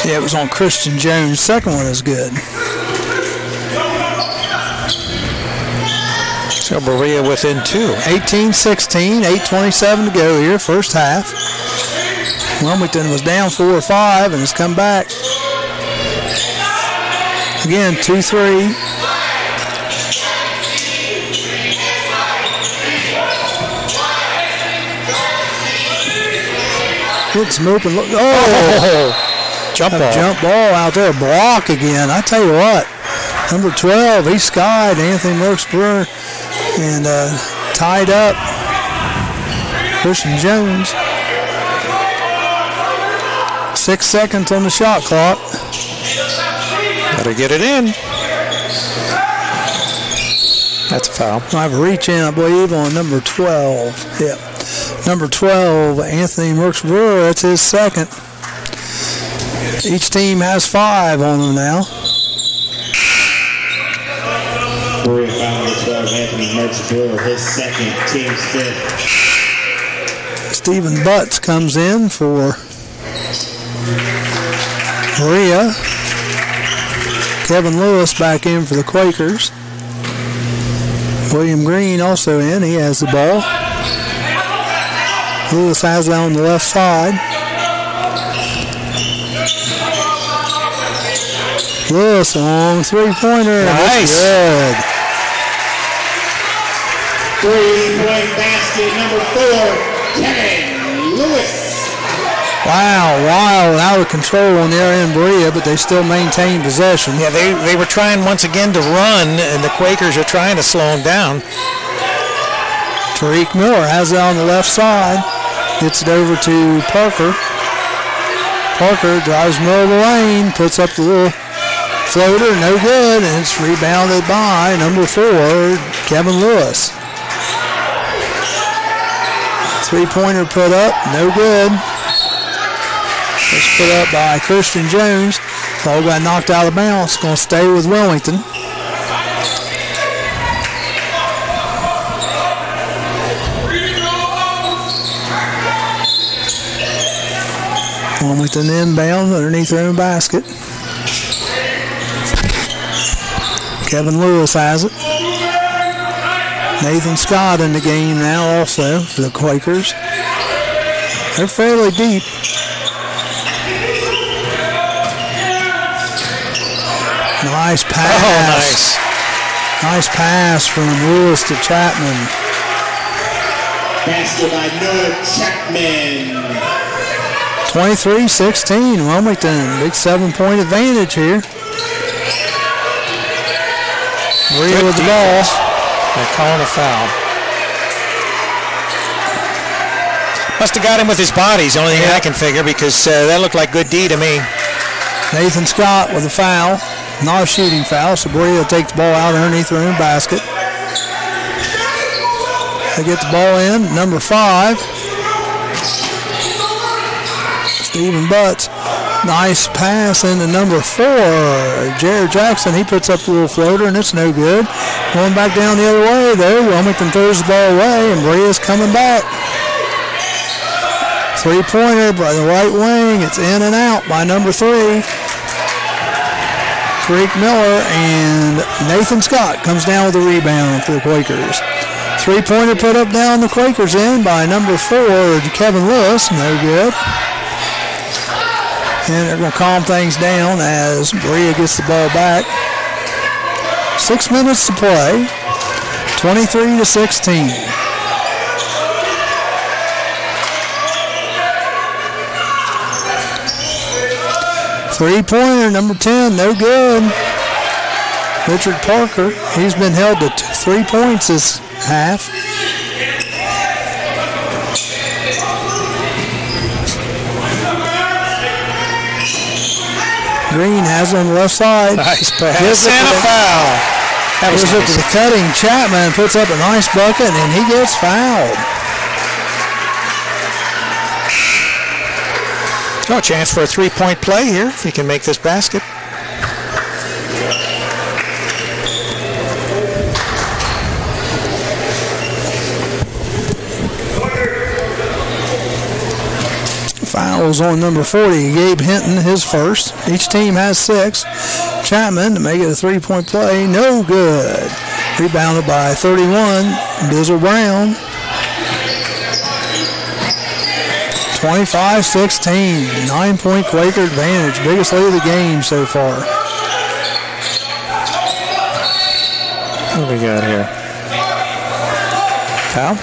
Yeah, it was on Christian Jones. Second one is good.
So Berea within 2.
18-16, 8:27 to go here, first half. Wilmington was down 4 or 5 and has come back. Again, 2-3. It's moving. Oh!
Jump
ball out there. Block again. I tell you what. Number 12, he skied Anthony Merks-Brewer and tied up Christian Jones. 6 seconds on the shot clock.
Better get it in. That's a foul.
I have a reach in, I believe, on number 12. Yep. Number 12, Anthony Merks-Brewer. That's his second. Each team has 5 on them now.
Berea foul number 12, Anthony Merks-Brewer, his second, team's 5th.
Stephen Butts comes in for Berea. Kevin Lewis back in for the Quakers. William Green also in. He has the ball. Lewis has it on the left side. Lewis on three-pointer.
Nice.
Good.
3-point basket number 4, Kevin Lewis.
Wow, wild, out of control on their end, Berea, but they still maintain possession.
Yeah, they were trying once again to run, and the Quakers are trying to slow them down.
Tariq Miller has it on the left side. Gets it over to Parker. Parker drives middle of the lane, puts up the little floater, no good, and it's rebounded by number 4, Kevin Lewis. Three-pointer put up, no good. It's put up by Christian Jones. Ball got knocked out of bounds. Going to stay with Wilmington. Wilmington inbound underneath their own basket. Kevin Lewis has it. Nathan Scott in the game now also for the Quakers. They're fairly deep. Nice pass.
Oh, nice.
Nice pass from Lewis to Chapman.
Basket by Noah Chapman.
23-16, Wilmington. Big 7-point advantage here. Berea with the ball.
They're calling a foul. Must have got him with his body, is the only thing I can figure, because that looked like good D to me.
Nathan Scott with a foul. Not a shooting foul, so Berea will take the ball out underneath their own basket. They get the ball in, number 5. Stephen Butts. Nice pass into number 4. Jared Jackson, he puts up the little floater, and it's no good. Going back down the other way, though. Wilmington throws the ball away, and Berea's coming back. Three-pointer by the right wing. It's in and out by number 3. Tariq Miller, and Nathan Scott comes down with the rebound for the Quakers. Three-pointer put up down the Quakers end by number 4, Kevin Lewis. No good. And they're going to calm things down as Berea gets the ball back. 6 minutes to play. 23-16. Three-pointer, number 10, no good. Richard Parker, he's been held to 3 points this half. Green has it on the left side.
Nice pass and a foul. That was
nice. Up to the cutting. Chapman puts up a nice bucket, and he gets fouled.
No chance for a 3-point play here if he can make this basket.
Fouls on number 40, Gabe Hinton, his first. Each team has 6. Chapman to make it a 3-point play, no good. Rebounded by 31, Bizzle Brown. 25-16, 9-point Quaker advantage, biggest lead of the game so far.
What do we got here? Foul?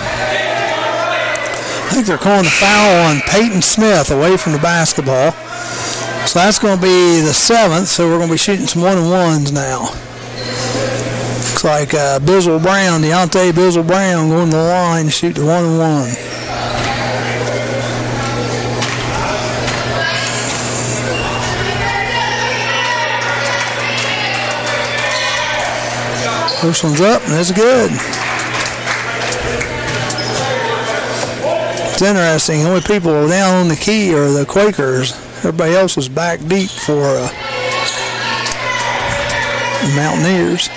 I think they're calling the foul on Peyton Smith away from the basketball. So that's going to be the 7th, so we're going to be shooting some 1-and-1s now. Looks like Bizzle Brown, Deontay Bizzle Brown going to the line to shoot the 1-and-1. First one's up, and it's good. It's interesting. The only people down on the key are the Quakers. Everybody else is back deep for the Mountaineers.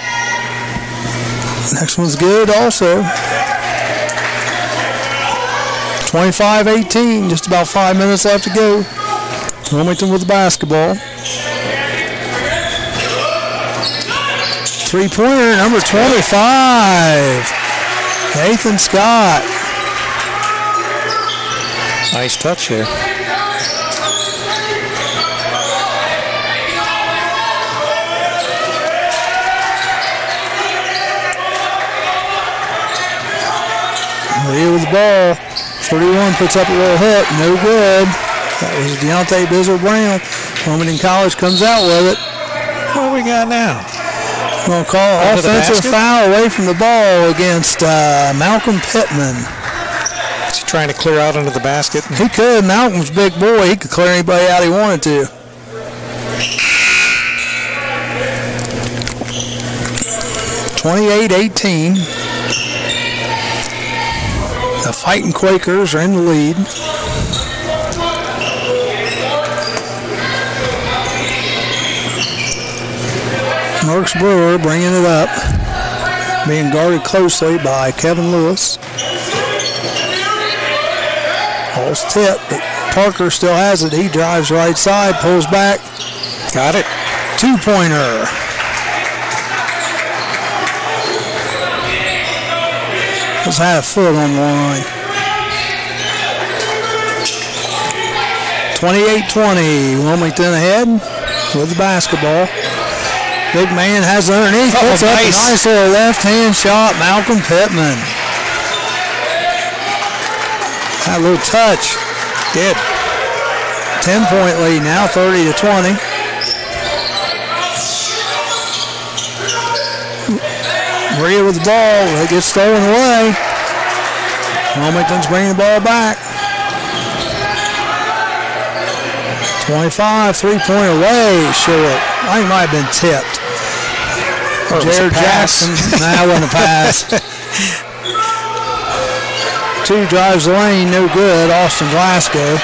Next one's good also. 25-18, just about 5 minutes left to go. Wilmington with the basketball. Three-pointer, number 25, Nathan Scott.
Nice touch here.
Berea with the ball. 31 puts up a little hook. No good. That was Deontay Bizzle-Brown. Wilmington College comes out with it.
What do we got now?
We're going to call offensive foul away from the ball against Malcolm Pittman.
Is he trying to clear out under the basket?
He could. Malcolm's a big boy. He could clear anybody out he wanted to. (28-18). The Fighting Quakers are in the lead. Merckx Brewer bringing it up, being guarded closely by Kevin Lewis. Ball's tipped, but Parker still has it. He drives right side, pulls back.
Got it.
Two-pointer. Just had a foot on the line. 28-20. Wilmington ahead with the basketball. Big man has it underneath. Puts up a nice little left-hand shot. Malcolm Pittman. Had a little touch.
Did.
10-point lead now, 30-20. Berea with the ball. It gets stolen away. Wilmington's bringing the ball back. 25, three-point away, short. I think it might have been tipped. Jared Jackson. Nah, it wasn't a pass. Two drives the lane, no good. Austin Glasgow.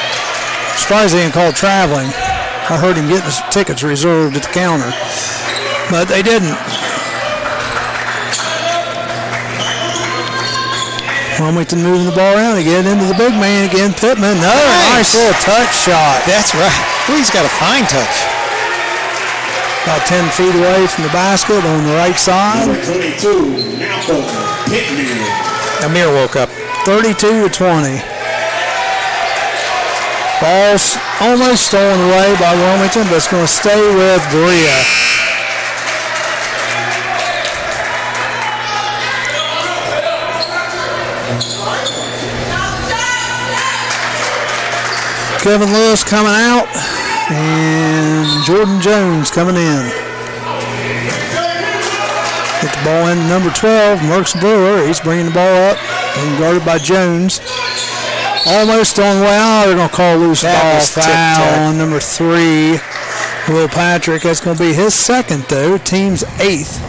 Surprised they didn't call traveling. I heard him getting his tickets reserved at the counter, but they didn't. Wilmington moving the ball around again into the big man again. Pittman, another nice little touch shot.
That's right. Ooh, he's got a fine touch.
About 10 feet away from the basket on the right side.
Number 22, Malcolm Pittman.
Amir woke up.
32-20. Ball's almost stolen away by Wilmington, but it's going to stay with Berea. Kevin Lewis coming out, and Jordan Jones coming in. Get the ball in number 12, Merckx Brewer. He's bringing the ball up, being guarded by Jones. Almost on the way out. They're going to call loose ball foul on number 3, Will Patrick. That's going to be his second, though. Team's 8th.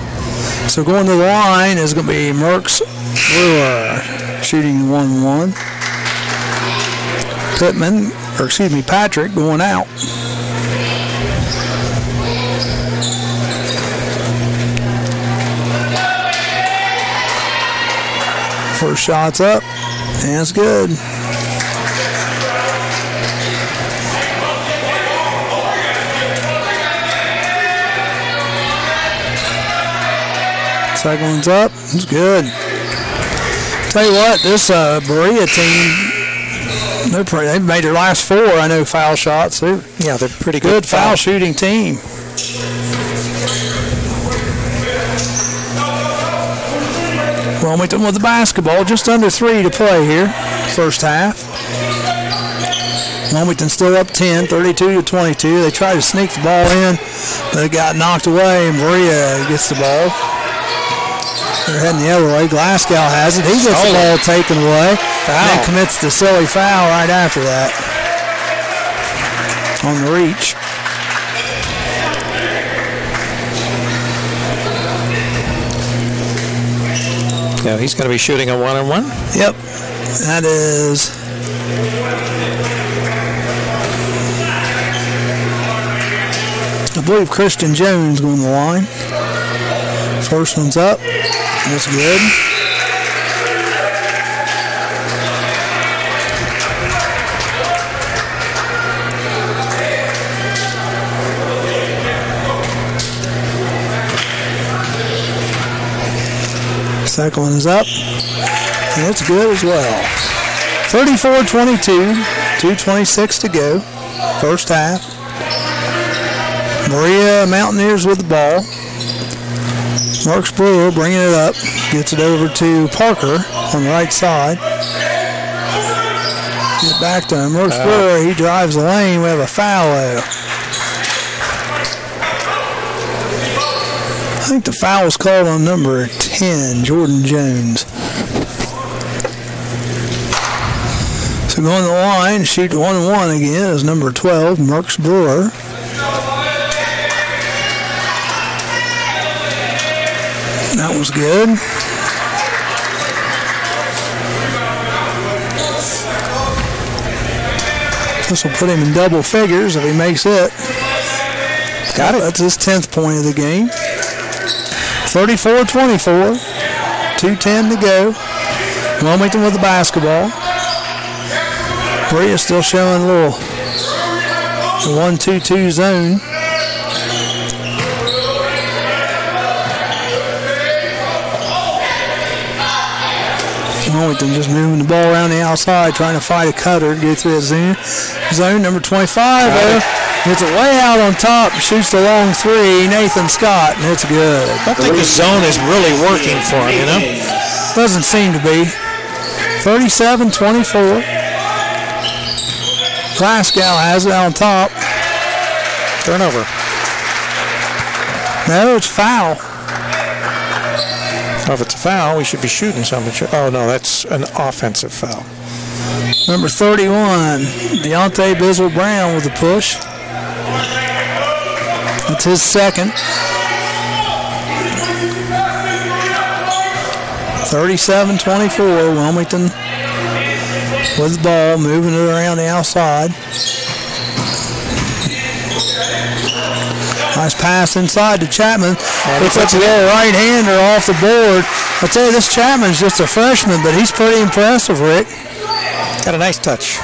So going to the line is going to be Merckx Brewer, shooting 1-1. Patrick going out. First shot's up, and it's good. Second one's up, it's good. Tell you what, this Berea team, they've made their last 4, I know, foul shots. They're
pretty good
foul shooting team. Wilmington with the basketball, just under 3 to play here, first half. Wilmington still up 10, 32-22. They tried to sneak the ball in, but it got knocked away, and Berea gets the ball. They're heading the other way. Glasgow has it. He gets the ball taken away. And then commits the silly foul right after that on the reach.
Yeah, he's going to be shooting a 1-on-1.
Yep. That is I believe Christian Jones going to the line. First one's up. That's good. Second one is up, and it's good as well. 34-22, 2:26 to go, first half. Berea Mountaineers with the ball. Marks Brewer bringing it up, gets it over to Parker on the right side. Get back to him. Marks Brewer, he drives the lane. We have a foul though. I think the foul was called on number 10, Jordan Jones. So going to the line, shoot 1-1 again is number 12, Marks Brewer. That was good. This will put him in double figures if he makes it. Got it. That's his 10th point of the game. 34-24. 2:10 to go. Wilmington with the basketball. Berea still showing a little 1-2-2 zone. Wilmington just moving the ball around the outside, trying to fight a cutter, get through the zone. Number 25 there. Gets it way out on top, shoots the long three, Nathan Scott, and it's good.
I think the zone is really working for him, you know?
Doesn't seem to be. 37-24. Glasgow has it on top.
Turnover.
No, it's foul.
Oh, if it's a foul, we should be shooting something. Oh, no, that's an offensive foul.
Number 31, Deontay Bizzle-Brown with a push. That's his second. 37-24, Wilmington with the ball, moving it around the outside. Nice pass inside to Chapman. Looks like a little right-hander off the board. I tell you, this Chapman's just a freshman, but he's pretty impressive, Rick.
Got a nice touch.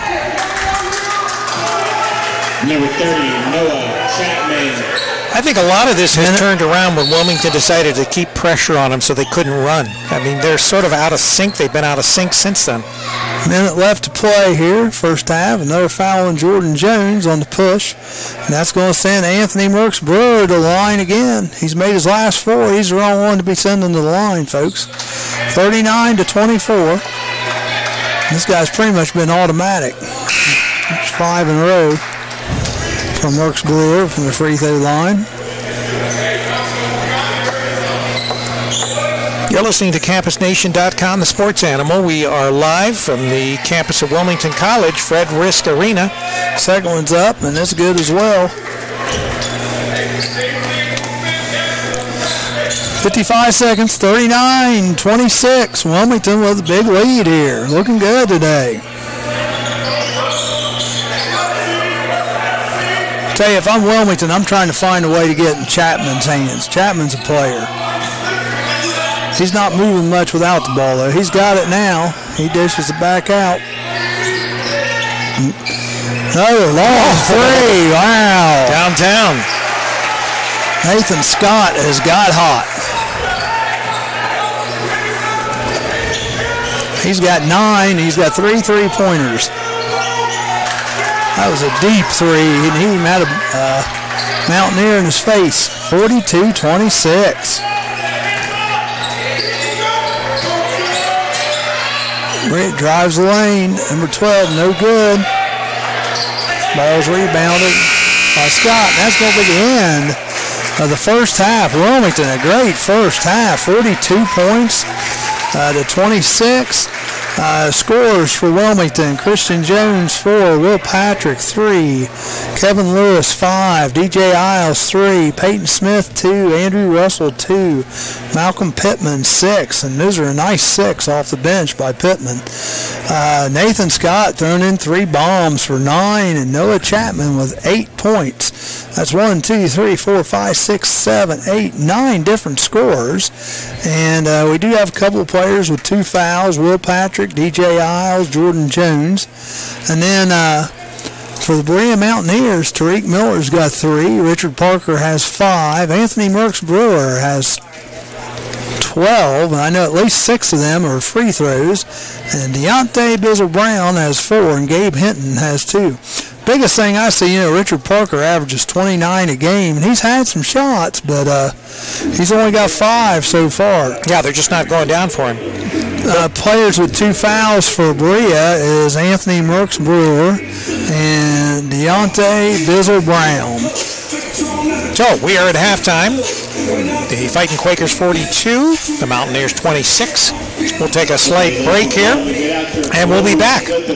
Number 30, Noah Chapman.
I think a lot of this has turned around when Wilmington decided to keep pressure on them so they couldn't run. I mean, they're sort of out of sync. They've been out of sync since then.
Minute left to play here, first half. Another foul on Jordan Jones on the push. And that's going to send Anthony Marks Brewer to the line again. He's made his last four. He's the wrong one to be sending to the line, folks. 39-24. This guy's pretty much been automatic. It's 5 in a row from Marks Brewer from the free throw line.
You're listening to CampusNation.com, the sports animal. We are live from the campus of Wilmington College, Fred Risk Arena.
Second one's up, and that's good as well. 55 seconds, 39-26. Wilmington with a big lead here. Looking good today. Tell you, if I'm Wilmington, I'm trying to find a way to get in Chapman's hands. Chapman's a player. He's not moving much without the ball, though. He's got it now. He dishes it back out. Another long three. Wow.
Downtown.
Nathan Scott has got hot. He's got 9. He's got 3 3-pointers. That was a deep three, and he had a Mountaineer in his face. 42-26. Rick drives the lane. Number 12, no good. Ball's rebounded by Scott. And that's going to be the end of the first half. Wilmington, a great first half. 42 points to 26. Scores for Wilmington: Christian Jones 4, Will Patrick 3, Kevin Lewis 5, DJ Isles 3, Peyton Smith 2, Andrew Russell 2, Malcolm Pittman 6, and those are a nice 6 off the bench by Pittman. Nathan Scott thrown in 3 bombs for 9, and Noah Chapman with 8 points. That's 1, 2, 3, 4, 5, 6, 7, 8, 9 different scorers. And we do have a couple of players with 2 fouls: Will Patrick, DJ Isles, Jordan Jones. And then for the Berea Mountaineers, Tariq Miller's got 3, Richard Parker has 5, Anthony Marks Brewer has 12, and I know at least 6 of them are free throws. And Deontay Bizzle-Brown has 4, and Gabe Hinton has 2. Biggest thing I see, Richard Parker averages 29 a game, and he's had some shots, but he's only got 5 so far.
Yeah, they're just not going down for him.
Players with 2 fouls for Berea is Anthony Merks Brewer and Deontay Bizzle-Brown.
So we are at halftime. The Fighting Quakers 42, the Mountaineers 26. We'll take a slight break here, and we'll be back.
The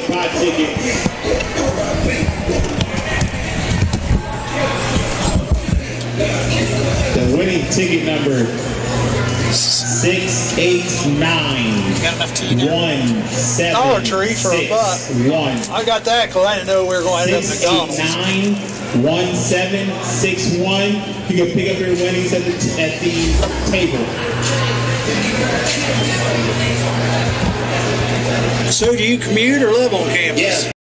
winning ticket number 689-1761.
Dollar Tree for $1. I got that because I didn't know we were going to end up McDonald's.
689-1761. You can pick up your winnings at the table.
So do you commute or live on campus?
Yes.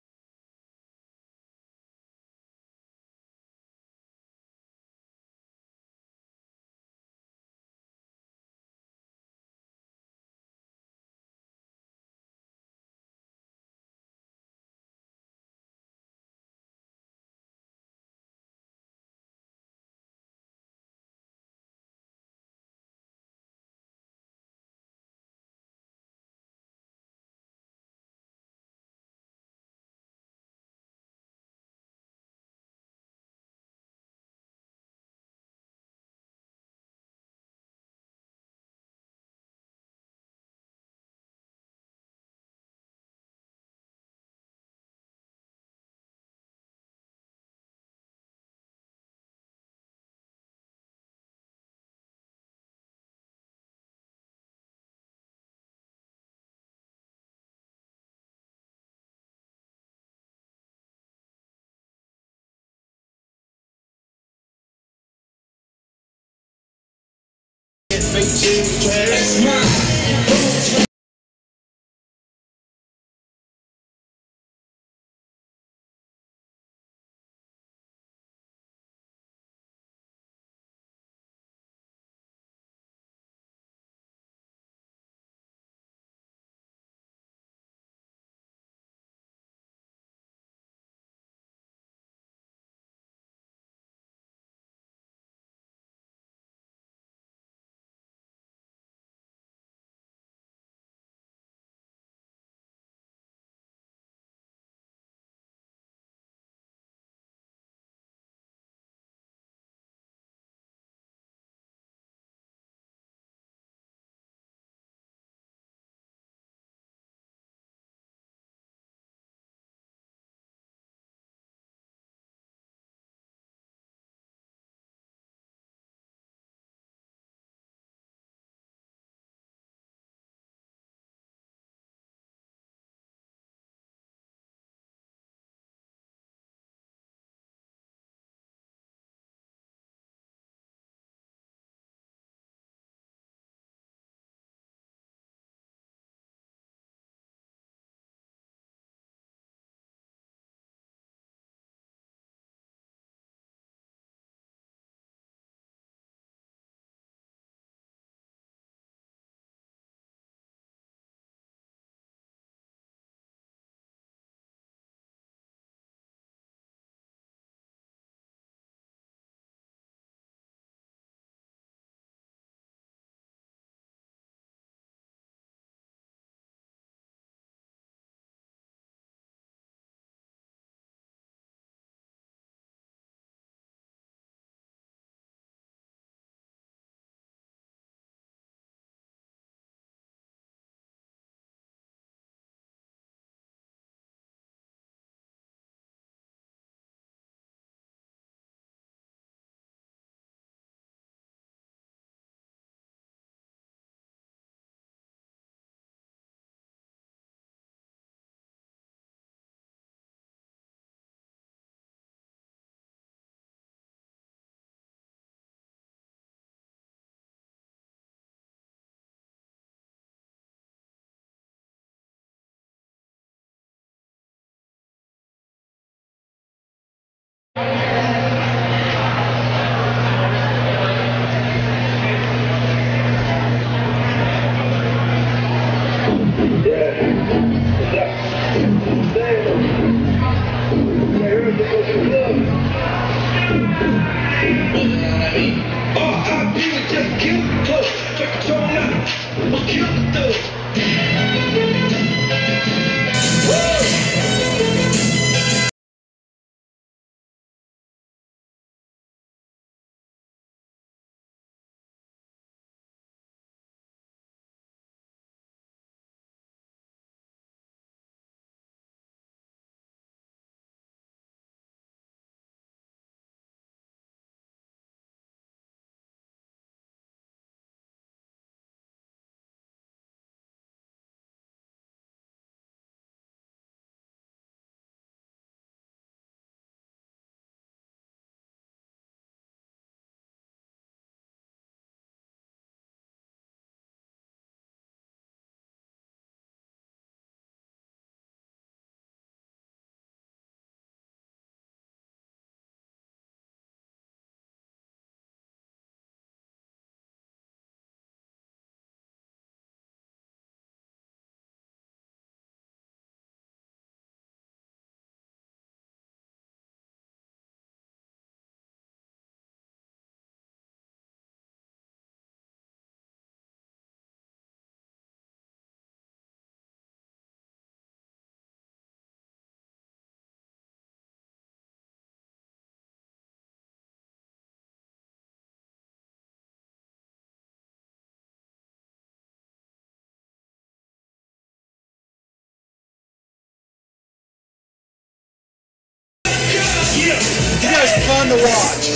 You guys are fun to watch.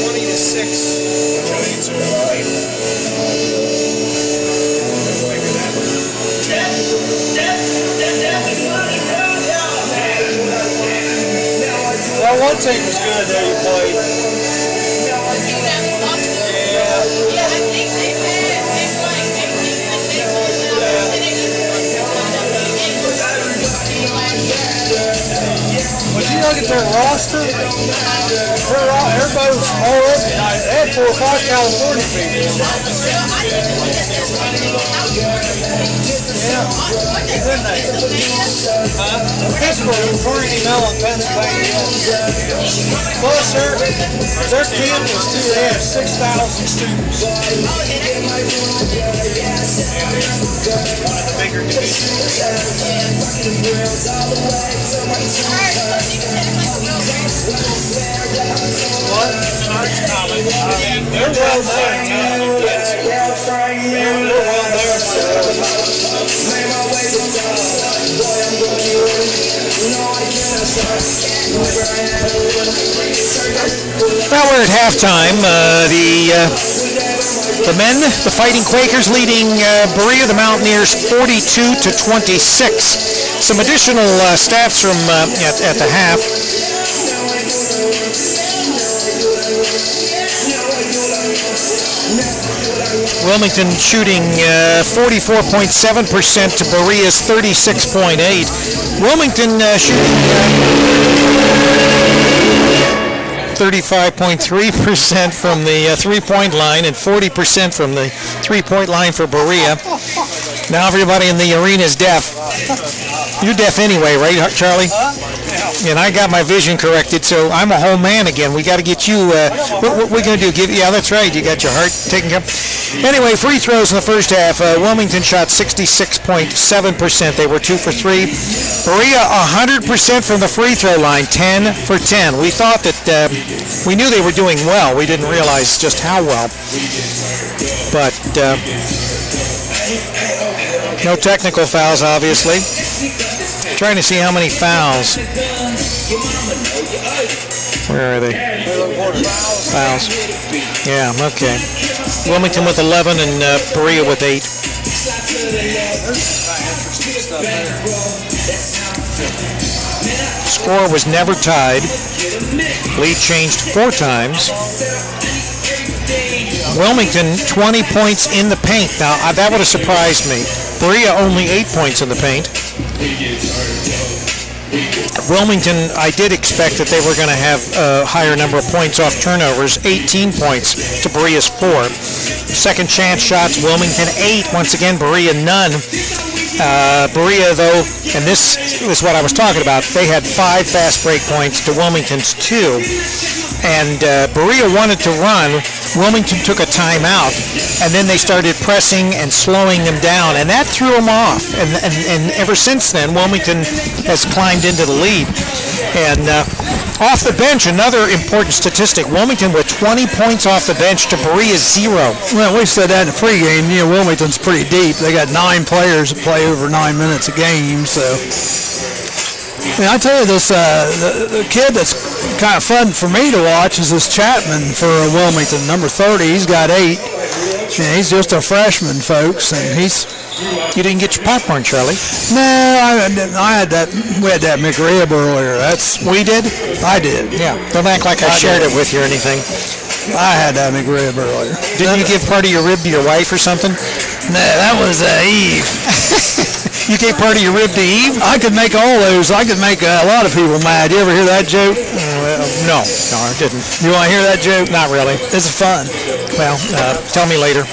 20 to 6. Well, one team was good that you played. But you look at their roster, everybody was all over tonight. They had 4 or 5 California people. Yeah, didn't they? Pittsburgh, Carnegie Mellon, Pennsylvania. Plus, their campus, too, they have 6,000 students. One of the bigger divisions. What? Arts College. They're well known. They're well known.
Well, we're at halftime. The men, the Fighting Quakers, leading Berea, the Mountaineers, 42 to 26. Some additional stats from at the half. Wilmington shooting 44.7% to Berea's 36.8. Wilmington shooting 35.3% from the three-point line and 40% from the three-point line for Berea. Now everybody in the arena is deaf. You're deaf anyway, right, Charlie? And I got my vision corrected, so I'm a whole man again. We got to get you. What we're going to do? Yeah, that's right. You got your heart taken care of. Anyway, free throws in the first half. Wilmington shot 66.7%. They were 2 for 3. Berea 100% from the free throw line, 10 for 10. We thought that we knew they were doing well. We didn't realize just how well. But no technical fouls, obviously. Trying to see how many fouls. Where are they? Fouls. Yeah, okay. Wilmington with 11 and Berea with 8. Score was never tied. Lead changed 4 times. Wilmington 20 points in the paint. Now that would have surprised me. Berea only 8 points in the paint. Wilmington, I did expect that they were going to have a higher number of points off turnovers, 18 points to Berea's 4. Second chance shots, Wilmington 8. Once again, Berea none. Berea, though, and this is what I was talking about, they had 5 fast break points to Wilmington's 2. And Berea wanted to run. Wilmington took a timeout, and then they started pressing and slowing them down, and that threw them off. And ever since then, Wilmington has climbed into the lead. And off the bench, another important statistic, Wilmington with 20 points off the bench to Berea's 0.
Well, we said that in the pregame. You know, Wilmington's pretty deep. They got 9 players that play over 9 minutes a game, so... And I tell you this, the kid that's kind of fun for me to watch is this Chapman for Wilmington, number 30. He's got 8, and he's just a freshman, folks. And he's.
You didn't get your popcorn, Charlie?
No, I had that. We had that McRib earlier.
We did.
I did.
Yeah. Don't act like I shared it with you or anything.
I had that McRib earlier.
Didn't you give part of your rib to your wife or something?
No, that was Eve.
You gave part of your rib to Eve?
I could make all those. I could make a lot of people mad. You ever hear that joke?
No, I didn't.
You want to hear that joke?
Not really.
It's fun.
Well, tell me later.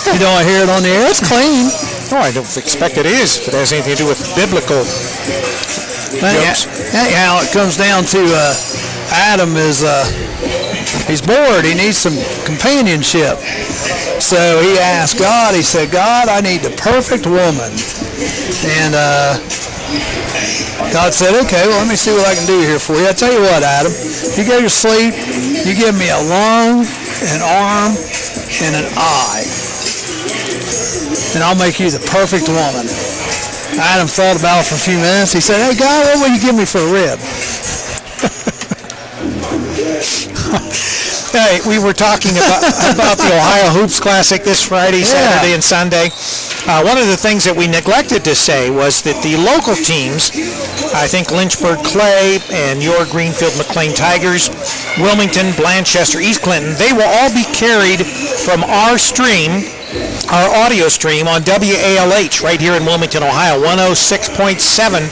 You don't want to hear it on the air? It's clean.
No, I don't expect it is. If it has anything to do with biblical jokes.
Anyhow, it comes down to Adam is he's bored. He needs some companionship. So he asked God. He said, God, I need the perfect woman. And God said, okay, well, let me see what I can do here for you. I tell you what, Adam, you go to sleep, you give me a lung, an arm, and an eye, and I'll make you the perfect woman. Adam thought about it for a few minutes. He said, "Hey, guy, what will you give me for a rib?"
Hey, we were talking about the Ohio Hoops Classic this Friday, Saturday, and Sunday. One of the things that we neglected to say was that the local teams, I think Lynchburg Clay and your Greenfield McLean Tigers, Wilmington, Blanchester, East Clinton, they will all be carried from our stream, our audio stream on WALH right here in Wilmington, Ohio, 106.7.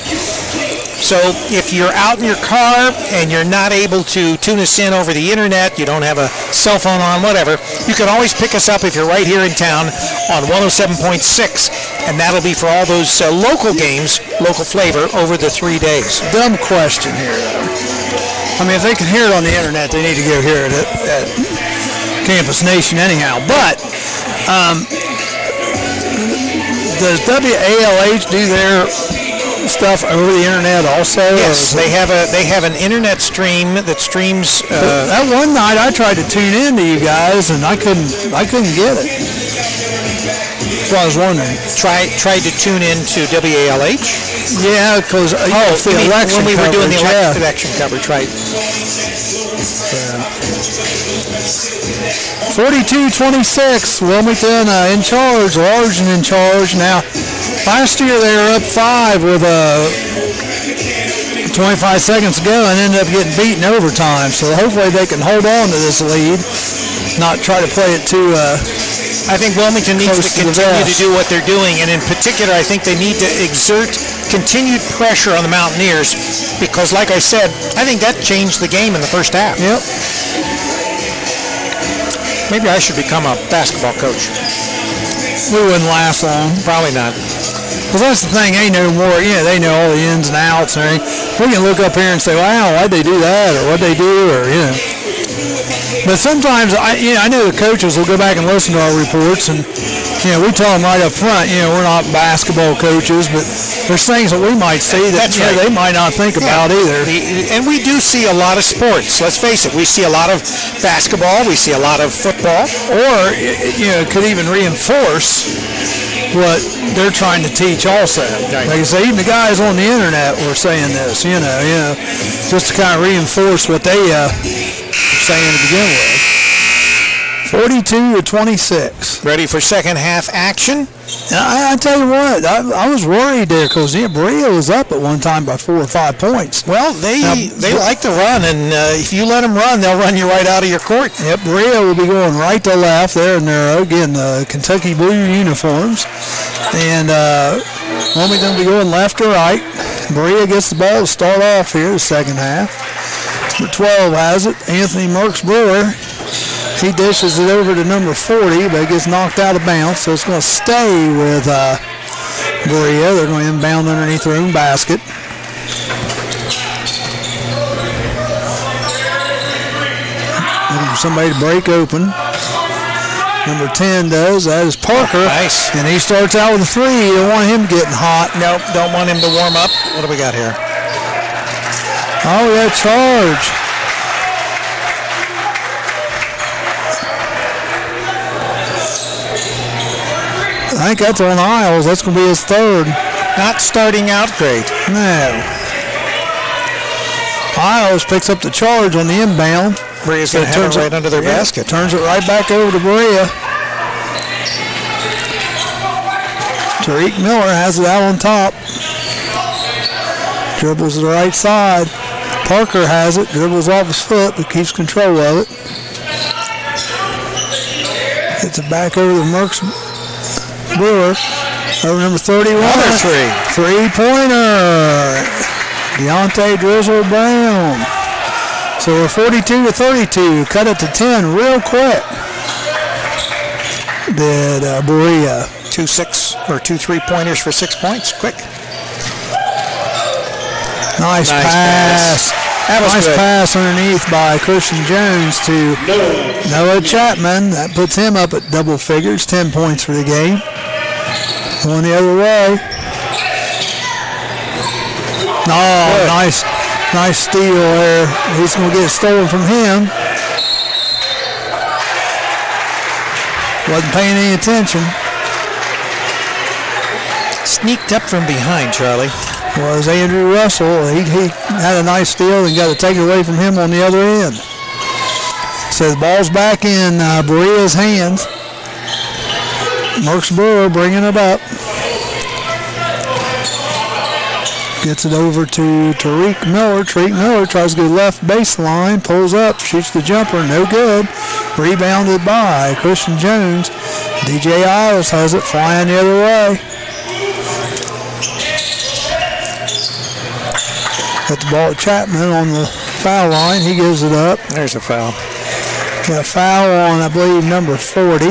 So if you're out in your car and you're not able to tune us in over the internet, you don't have a cell phone on, whatever, you can always pick us up if you're right here in town on 107.6, and that'll be for all those local games, local flavor, over the 3 days.
Dumb question here, though. I mean, if they can hear it on the internet, they need to go hear it at Campus Nation anyhow. But does WALH do their stuff over the internet also?
Yes, they have an internet stream that streams.
That one night I tried to tune in to you guys and I couldn't get it. That's what I was wondering.
Tried to tune in to WALH.
Yeah, because
the election when we were doing the election coverage, right?
42-26, Wilmington in charge, Largen in charge. Now, last year they were up 5 with 25 seconds to go and ended up getting beaten overtime. So hopefully they can hold on to this lead, not try to play it too
I think Wilmington needs to continue to do what they're doing, and in particular, I think they need to exert continued pressure on the Mountaineers because, like I said, I think that changed the game in the first half.
Yep.
Maybe I should become a basketball coach.
We wouldn't last long.
Probably not.
Because that's the thing, they know more, they know all the ins and outs and everything. We can look up here and say, wow, why'd they do that, or what'd they do, or, But sometimes, I know the coaches will go back and listen to our reports, and, we tell them right up front, we're not basketball coaches, but there's things that we might see that they might not think about either.
And we do see a lot of sports. Let's face it, we see a lot of basketball, we see a lot of football.
Or, it could even reinforce what they're trying to teach also. Like I say, even the guys on the internet were saying this, just to kind of reinforce what they were saying to begin with. 42-26.
Ready for second half action?
I tell you what, I was worried there because Berea was up at one time by 4 or 5 points.
Well, they like to run, and if you let them run, they'll run you right out of your court.
Yep, Berea will be going right to left there in their, again, Kentucky blue uniforms. And Wilmington will be going left to right. Berea gets the ball to start off here the second half. Number 12 has it, Anthony Merckx Brewer. He dishes it over to number 40, but it gets knocked out of bounds, so it's going to stay with Berea. They're going to inbound underneath their own basket. Looking for somebody to break open. Number 10 does. That is Parker.
Nice.
And he starts out with a 3. You don't want him getting hot.
Nope, don't want him to warm up. What do we got here?
Oh, yeah, charge. I think that's on Isles. That's going to be his third.
Not starting out great.
No. Isles picks up the charge on the inbound.
Berea's going to have it right under their basket.
Turns it right back over to Berea. Tariq Miller has it out on top. Dribbles to the right side. Parker has it. Dribbles off his foot, but keeps control of it. Gets it back over to Merckx Brewer. Over number 31.
Another 3.
Three-pointer. Deontay Drizzle Brown. So we're 42-32. Cut it to 10 real quick. Did Berea.
2 3-pointers for 6 points. Quick.
Nice pass.
That was
nice
good.
Pass underneath by Christian Jones to Noah Chapman. That puts him up at double figures. 10 points for the game. Going the other way. Oh, good. Nice steal there. He's going to get it stolen from him. Wasn't paying any attention.
Sneaked up from behind, Charlie.
Was Andrew Russell. He had a nice steal and got to take it away from him on the other end. So the ball's back in Berea's hands. Merck's Brewer bringing it up. Gets it over to Tariq Miller. Tariq Miller tries to go left baseline, pulls up, shoots the jumper, no good. Rebounded by Christian Jones. DJ Isles has it flying the other way. Got the ball at Chapman on the foul line. He gives it up.
There's a foul.
Got a foul on, I believe, number 40.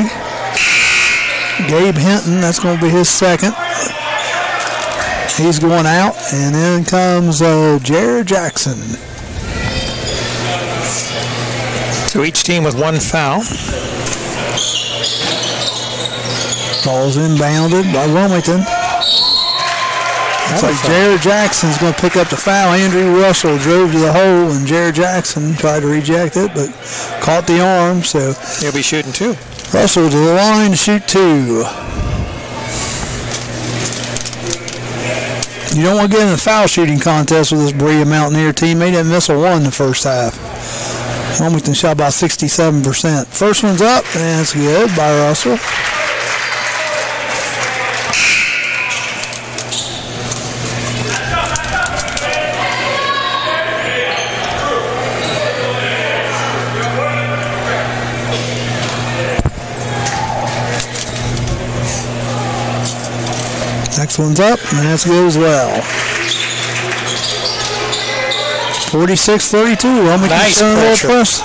Gabe Hinton, that's going to be his second. He's going out, and then comes Jared Jackson.
So each team with one foul.
Ball's inbounded by Wilmington. Looks like Jared Jackson's going to pick up the foul. Andrew Russell drove to the hole, and Jared Jackson tried to reject it, but caught the arm, so
he'll be shooting two.
Russell to the line to shoot two. You don't want to get in a foul shooting contest with this Berea Mountaineer team. They didn't miss a one in the first half. Wilmington shot about 67%. First one's up, and it's good by Russell. Next one's up, and that's good as well. 46-32. Wilmington
nice
press,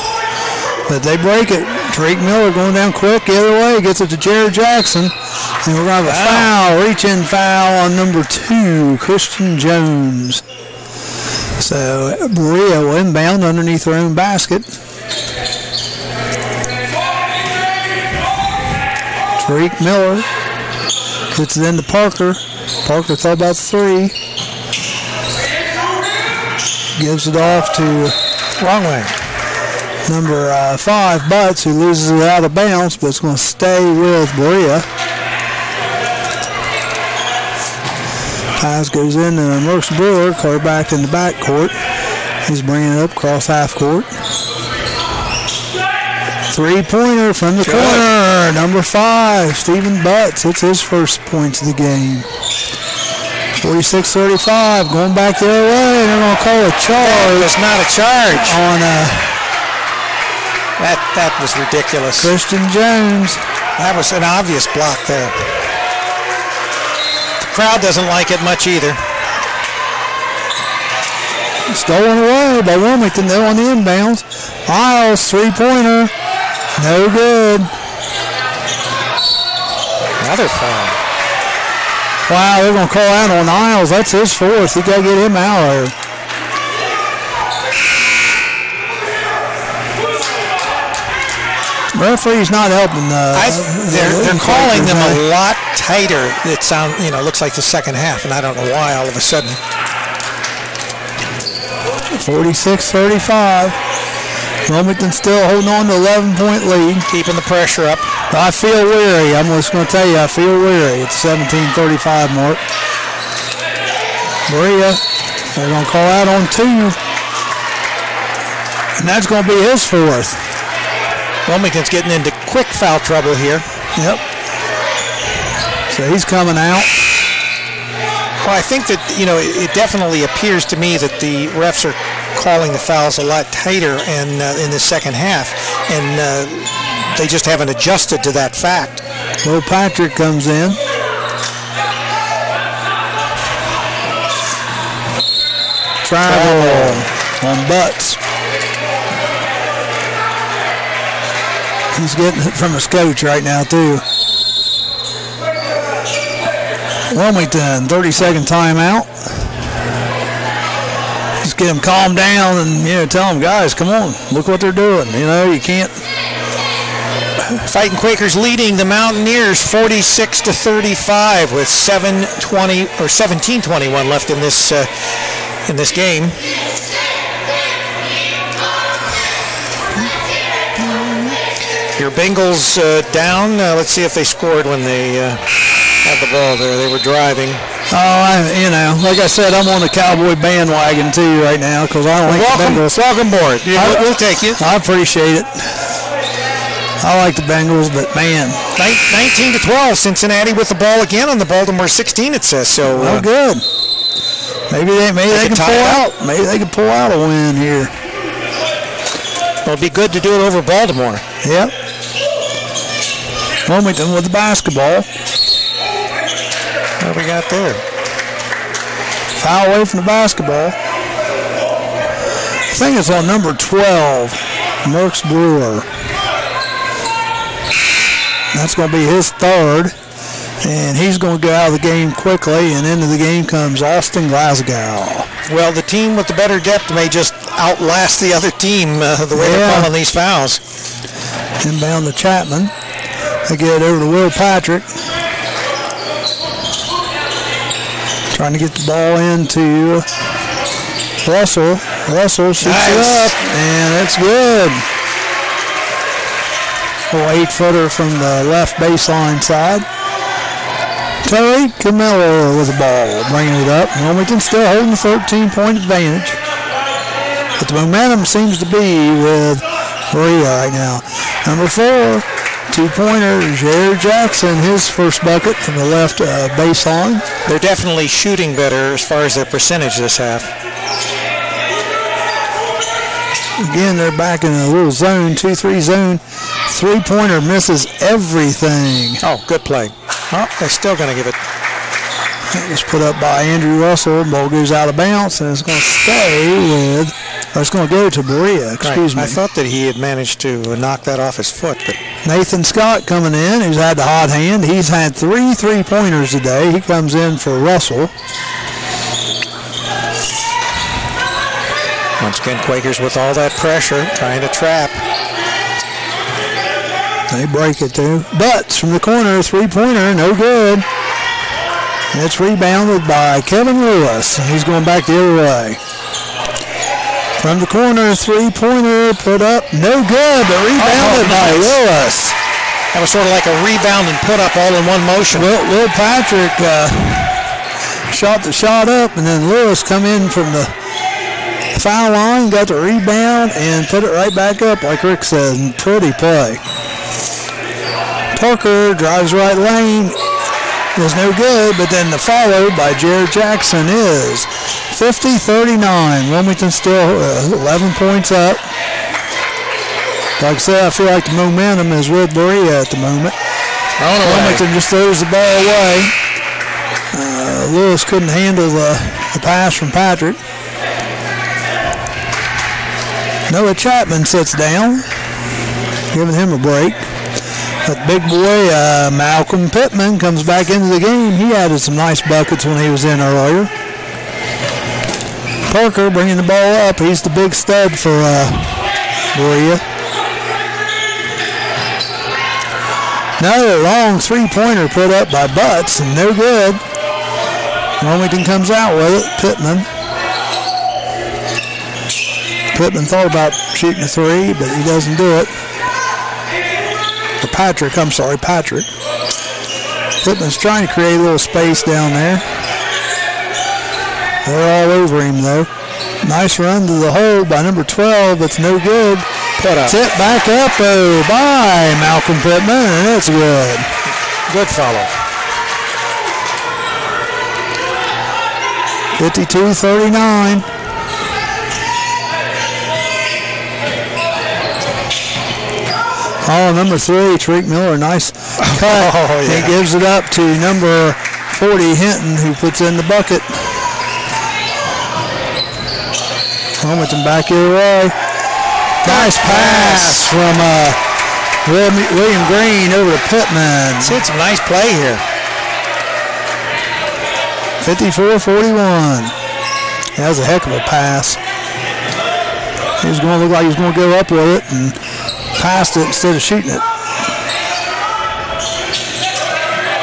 but they break it. Tariq Miller going down quick the other way, gets it to Jared Jackson, and we're going to have a foul, reach-in foul on number 2, Christian Jones. So Berea will inbound underneath their own basket. Tariq Miller gets it into Parker. Parker thought about three. Gives it off to
wrong way.
Number 5, Butts, who loses it out of bounds, but it's going to stay with Berea. Pass goes in to Merck's Brewer, clear back in the backcourt. He's bringing it up across half court. Three-pointer from the corner. Number 5, Stephen Butts. It's his first points of the game. 46-35, going back the other way, and they're going to call a charge.
It's not a charge.
On
that was ridiculous.
Christian Jones.
That was an obvious block there. The crowd doesn't like it much either.
Stolen away by Wilmington, though, on the inbounds. Isles, three-pointer. No good.
Another foul.
Wow, they're going to call out on Isles. That's his fourth. You got to get him out of here. Referee's not helping.
They're calling them a lot tighter. It looks like the second half, and I don't know why all of a sudden.
46-35. Wilmington still holding on to 11-point lead.
Keeping the pressure up.
I feel weary. I'm just going to tell you, I feel weary. It's 17:35 mark. Berea, they're going to call out on 2. And that's going to be his fourth.
Wilmington's getting into quick foul trouble here.
Yep. So he's coming out.
Well, I think that, it definitely appears to me that the refs are calling the fouls a lot tighter in the second half, and they just haven't adjusted to that fact.
Will Patrick comes in. Travel on Butts. He's getting it from his coach right now, too. Wilmington, 30-second timeout. Just get them calmed down and, tell them, guys, come on, look what they're doing. You can't.
Fighting Quakers leading the Mountaineers 46-35 with 17:21 left in this game. Your Bengals down. Let's see if they scored when they had had the ball there. They were driving.
Oh, like I said, I'm on the Cowboy bandwagon too right now because I don't like the Bengals.
Welcome aboard. We'll take you.
I appreciate it. I like the Bengals, but man.
19-12, Cincinnati with the ball again on the Baltimore 16, it says. So
good. Maybe they can pull out. Maybe they can pull out a win here.
Well, it'd be good to do it over Baltimore.
Yep. Wilmington with the basketball.
What we got there?
Foul away from the basketball. I think it's on number 12, Merks Brewer. That's going to be his third, and he's going to go out of the game quickly, and into the game comes Austin Glasgow.
Well, the team with the better depth may just outlast the other team the way they're calling these fouls.
Inbound to Chapman. They get it over to Will Patrick. Trying to get the ball into Russell. Russell shoots it up, and it's good. Little 8-footer from the left baseline side. Terry Camillo with the ball, bringing it up. Wilmington still holding a 13-point advantage. But the momentum seems to be with Berea right now. Number 4, 2-pointer, Jared Jackson, his first bucket from the left baseline.
They're definitely shooting better as far as their percentage this half.
Again, they're back in a little zone, 2-3 zone. 3-pointer misses everything.
Oh, good play. Oh, they're still going to give it.
It was put up by Andrew Russell. Ball goes out of bounds, and it's going to stay with, or it's going to go to Berea, excuse me.
I thought that he had managed to knock that off his foot. But
Nathan Scott coming in, who's had the hot hand. He's had 3 3-pointers today. He comes in for Russell.
Once again, Quakers with all that pressure, trying to trap.
They break it too. Butts from the corner, 3-pointer, no good. It's rebounded by Kevin Lewis. He's going back the other way. From the corner, 3-pointer put up, no good, but rebounded by Lewis.
That was sort of like a rebound and put up all in one motion.
Will Patrick shot the shot up, and then Lewis come in from the foul line, got the rebound, and put it right back up, like Rick says. Pretty play. Parker drives right lane, is no good, but then the follow by Jared Jackson is 50-39. Wilmington still 11 points up. Like I said, I feel like the momentum is with Berea at the moment. Wilmington just throws the ball away. Lewis couldn't handle the pass from Patrick. Noah Chapman sits down, giving him a break. But big boy Malcolm Pittman comes back into the game. He added some nice buckets when he was in earlier. Parker bringing the ball up. He's the big stud for Berea. Another long 3-pointer put up by Butts, and no good. Wilmington comes out with it. Pittman thought about shooting a 3, but he doesn't do it. Patrick. Pittman's trying to create a little space down there. They're all over him, though. Nice run to the hole by number 12. It's no good. Tip back up by Malcolm Pittman, and it's good.
Good follow.
52-39. Oh, number 3, Tariq Miller, nice cut. He gives it up to number 40, Hinton, who puts in the bucket. Wilmington back here away. Nice pass from William Green over to Pittman.
See, it's a nice play here.
54-41. That was a heck of a pass. He was going to look like he was going to go up with it and passed it instead of shooting it.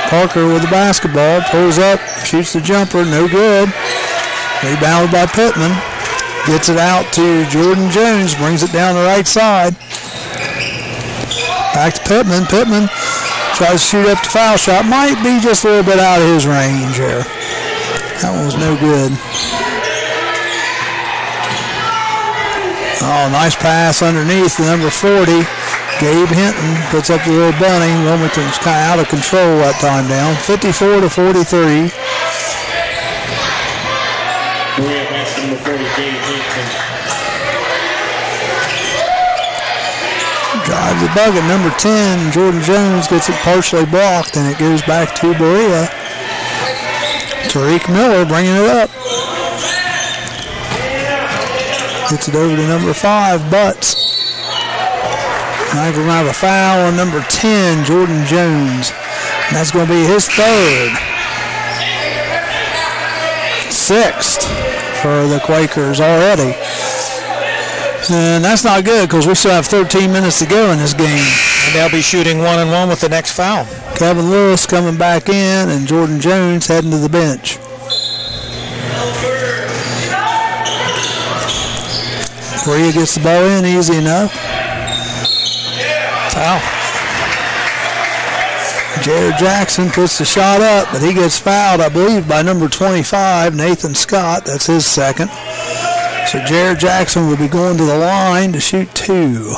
Parker with the basketball, pulls up, shoots the jumper, no good. Rebounded by Pittman. Gets it out to Jordan Jones, brings it down the right side. Back to Pittman. Pittman Tries to shoot up the foul shot. Might be just a little bit out of his range there. That one was no good. Oh, nice pass underneath the number 40. Gabe Hinton puts up the little bunny. Wilmington's kind of out of control that time down. 54-43.
Berea pass number 40, Gabe Hinton.
Drives the bucket. Number 10, Jordan Jones gets it partially blocked, and it goes back to Berea. Tariq Miller bringing it up. Gets it over to number 5, Butts. Now we're going to have a foul on number 10, Jordan Jones. And that's going to be his third. 6th for the Quakers already. And that's not good because we still have 13 minutes to go in this game.
And they'll be shooting 1-1 with the next foul.
Kevin Lewis coming back in, and Jordan Jones heading to the bench. Berea gets the ball in easy enough.
Foul.
Jared Jackson puts the shot up, but he gets fouled, I believe, by number 25, Nathan Scott. That's his second. So Jared Jackson will be going to the line to shoot 2.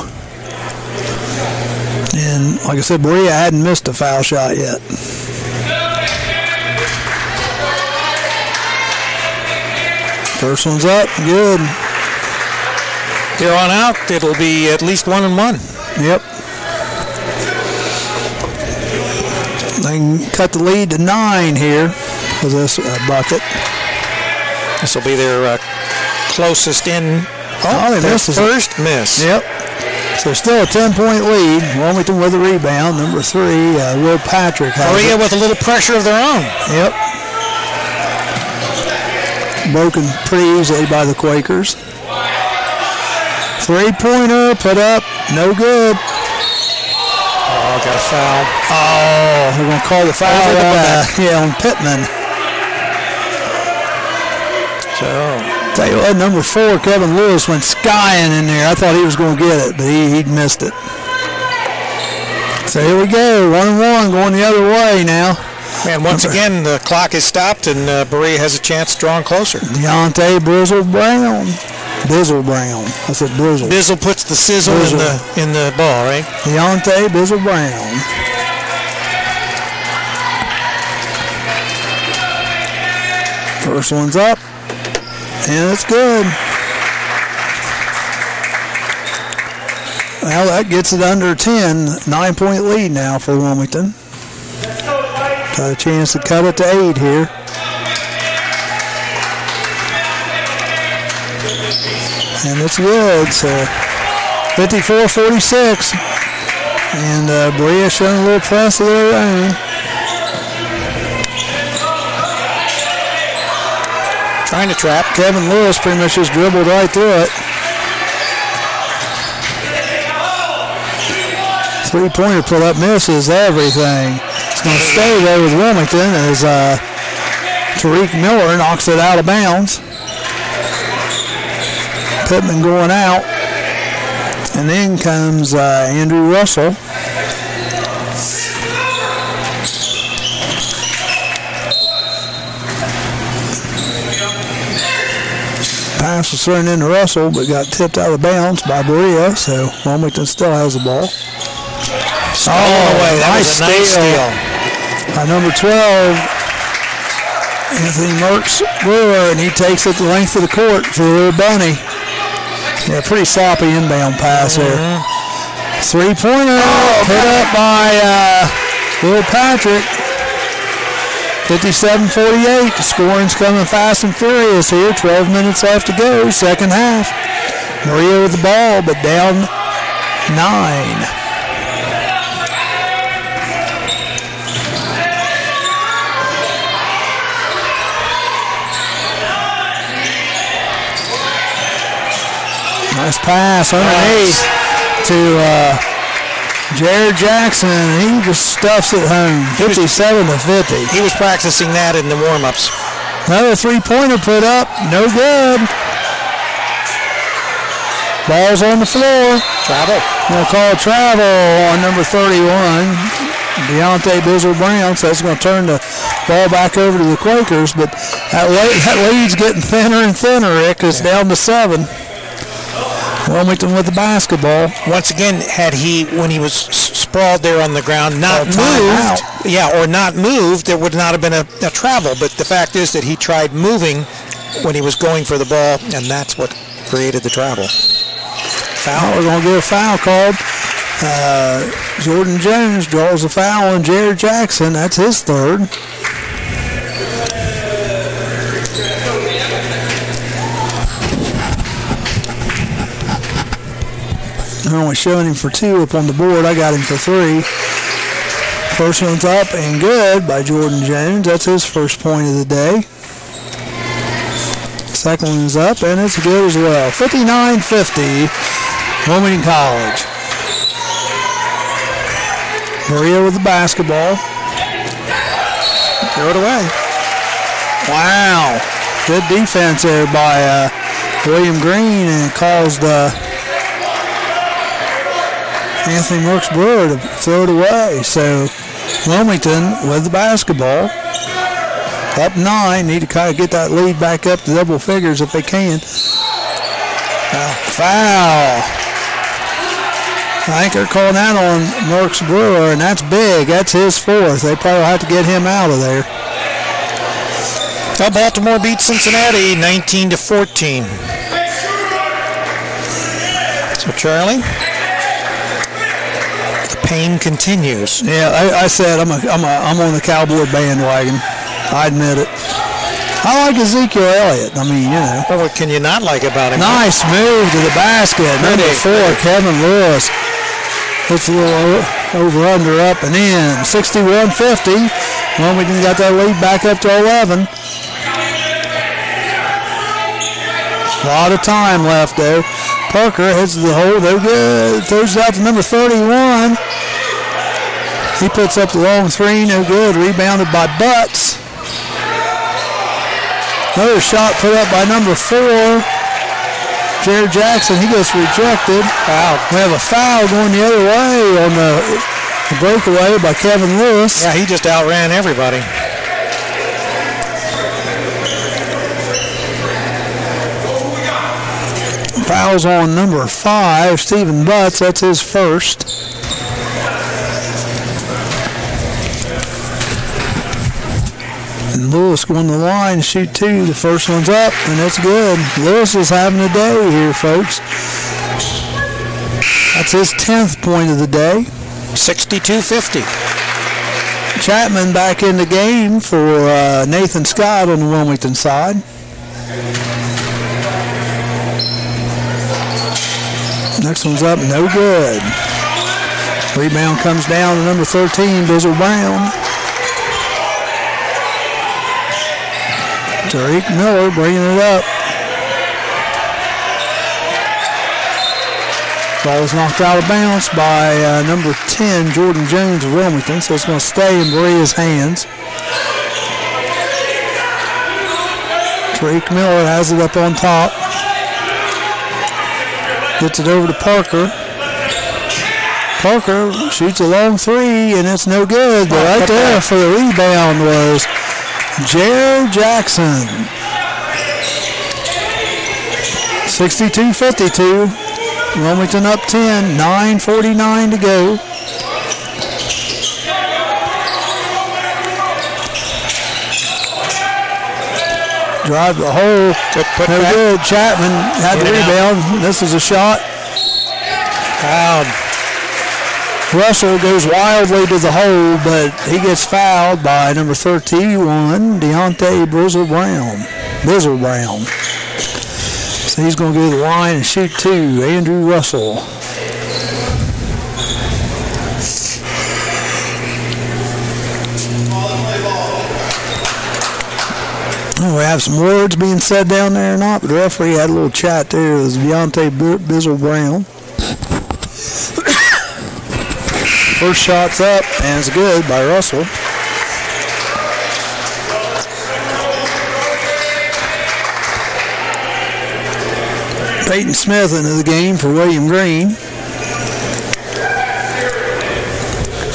And like I said, Berea hadn't missed a foul shot yet. First one's up, good.
Here on out, it'll be at least 1-1.
Yep. They can cut the lead to 9 here with this bucket.
This will be their closest in.
Oh, they missed
first miss.
Yep. So still a 10-point lead. Wilmington with a rebound. Number 3, Will Patrick.
Berea with a little pressure of their own.
Yep. Broken pretty easily by the Quakers. 3-pointer put up, no good.
Oh, got a foul.
Oh, they're going to call the foul on Pittman.
So,
tell you what, number 4, Kevin Lewis, went skying in there. I thought he was going to get it, but he missed it. So here we go, 1-1 going the other way now.
Man, once again, the clock is stopped, and Berea has a chance to draw them closer.
Deontay Bizzle Brown. I said Brizzle.
Bizzle puts the sizzle in the ball, right?
Deontay Bizzle Brown. First one's up, and it's good. Well, that gets it under 10. 9-point lead now for Wilmington. Got a chance to cut it to 8 here. And it's good, so 54-46. And Berea showing a little press of their own.
Trying to trap.
Kevin Lewis pretty much just dribbled right through it. 3-pointer put up, misses everything. It's going to stay there with Wilmington as Tariq Miller knocks it out of bounds. Pittman going out. And then comes Andrew Russell. Pass was thrown into Russell, but got tipped out of bounds by Berea, so Wilmington still has the ball.
Away. That was a nice steal.
Number 12, Anthony Merckx Brewer, and he takes it the length of the court for the little bunny. Yeah, pretty sloppy inbound pass there. 3-pointer put up by Will Patrick. 57-48. The scoring's coming fast and furious here. 12 minutes left to go, second half. Berea with the ball, but down 9. Nice pass underneath to Jared Jackson. He just stuffs it home, 57-50.
He was practicing that in the warm-ups.
Another 3-pointer put up, no good. Ball's on the floor.
Travel.
We'll call travel on number 31. Deontay Bizzle Brown, so that's going to turn the ball back over to the Quakers, but that lead's getting thinner and thinner, Rick. It's down to 7. Wilmington with the basketball.
Once again, had he, when he was sprawled there on the ground, not moved, there would not have been a travel. But the fact is that he tried moving when he was going for the ball, and that's what created the travel.
Foul. We're going to get a foul called. Jordan Jones draws a foul on Jared Jackson. That's his third. I'm only showing him for 2 up on the board. I got him for 3. First one's up and good by Jordan Jones. That's his first point of the day. Second one is up and it's good as well. 59-50, Wilmington College. Berea with the basketball. Throw it away. Wow. Good defense there by William Green, and it caused Anthony Merckx Brewer to throw it away. So Wilmington with the basketball. Up 9. Need to kind of get that lead back up to double figures if they can. Foul. I think they're calling that on Merckx Brewer, and that's big. That's his 4th. They probably have to get him out of there.
Well, Baltimore beats Cincinnati 19-14. So Charlie, the pain continues.
Yeah, I said I'm on the Cowboy bandwagon. I admit it. I like Ezekiel Elliott. I mean, you know.
Well, what can you not like about him?
Nice move to the basket. Number 4, Kevin Lewis. Puts a little over-under up and in. 61-50. Wilmington got that lead back up to 11. A lot of time left, though. Parker hits the hole. They're good. Throws it out to number 31. He puts up the long 3. No good. Rebounded by Butts. Another shot put up by number 4. Jared Jackson, he gets rejected. Foul. We have a foul going the other way on the breakaway by Kevin Lewis.
Yeah, he just outran everybody.
Fouls on number 5, Stephen Butts. That's his first. And Lewis going to the line, shoot 2. The first one's up, and that's good. Lewis is having a day here, folks. That's his 10th point of the day.
62-50.
Chapman back in the game for Nathan Scott on the Wilmington side. Next one's up, no good. Rebound comes down to number 13, Bizzle Brown. Tariq Miller bringing it up. Ball is knocked out of bounds by number 10, Jordan Jones of Wilmington, so it's going to stay in Berea's hands. Tariq Miller has it up on top. Gets it over to Parker. Parker shoots a long 3, and it's no good, but right there for the rebound was Jared Jackson. 62-52. Wilmington up 10, 9:49 to go. Drive the hole. No good. Chapman had the rebound. This is a shot. Fouled. Russell goes wildly to the hole, but he gets fouled by number 31, Deontay Bizzle Brown. So he's going to go to the line and shoot 2, Andrew Russell. Oh, we have some words being said down there or not, but the referee had a little chat there. It was Deontay Bizzle Brown. First shot's up, and it's good by Russell. Peyton Smith into the game for William Green.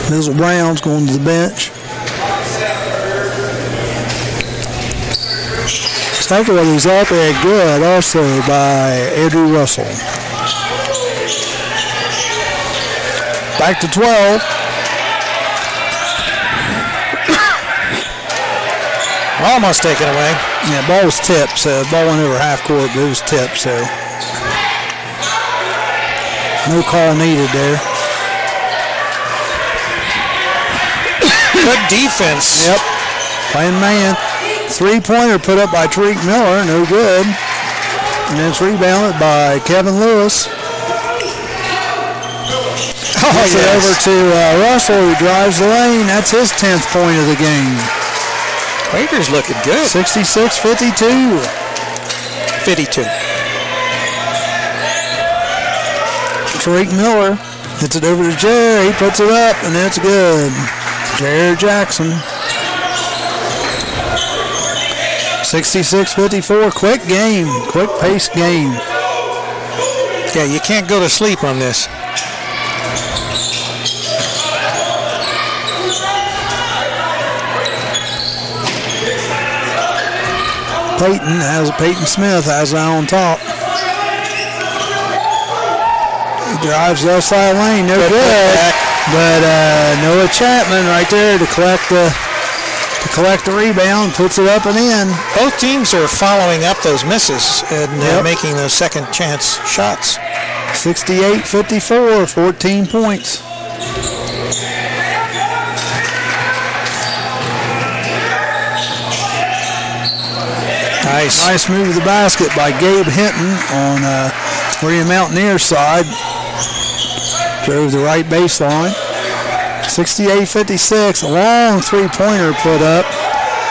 Mizzle Brown's going to the bench. Second one is up and good also by Andrew Russell. Back to 12.
Almost taken away.
Yeah, ball was tipped, so ball went over half court, but it was tipped, so no call needed there.
Good defense.
Yep, playing man. Three-pointer put up by Tariq Miller, no good. And it's rebounded by Kevin Lewis. Gets it over to Russell, who drives the lane. That's his 10th point of the game.
Quakers looking good.
66-52.
52.
Tariq Miller hits it over to Jerry. He puts it up, and it's good. Jared Jackson. 66-54. Quick game. Quick pace game.
Yeah, you can't go to sleep on this.
Peyton Smith has it on top. He drives left side lane, no good. But Noah Chapman right there to collect the rebound, puts it up and in.
Both teams are following up those misses and making those second chance shots.
68-54, 14 points. Nice move of the basket by Gabe Hinton on Berea Mountaineers side. Drove the right baseline. 68-56. A long three-pointer put up.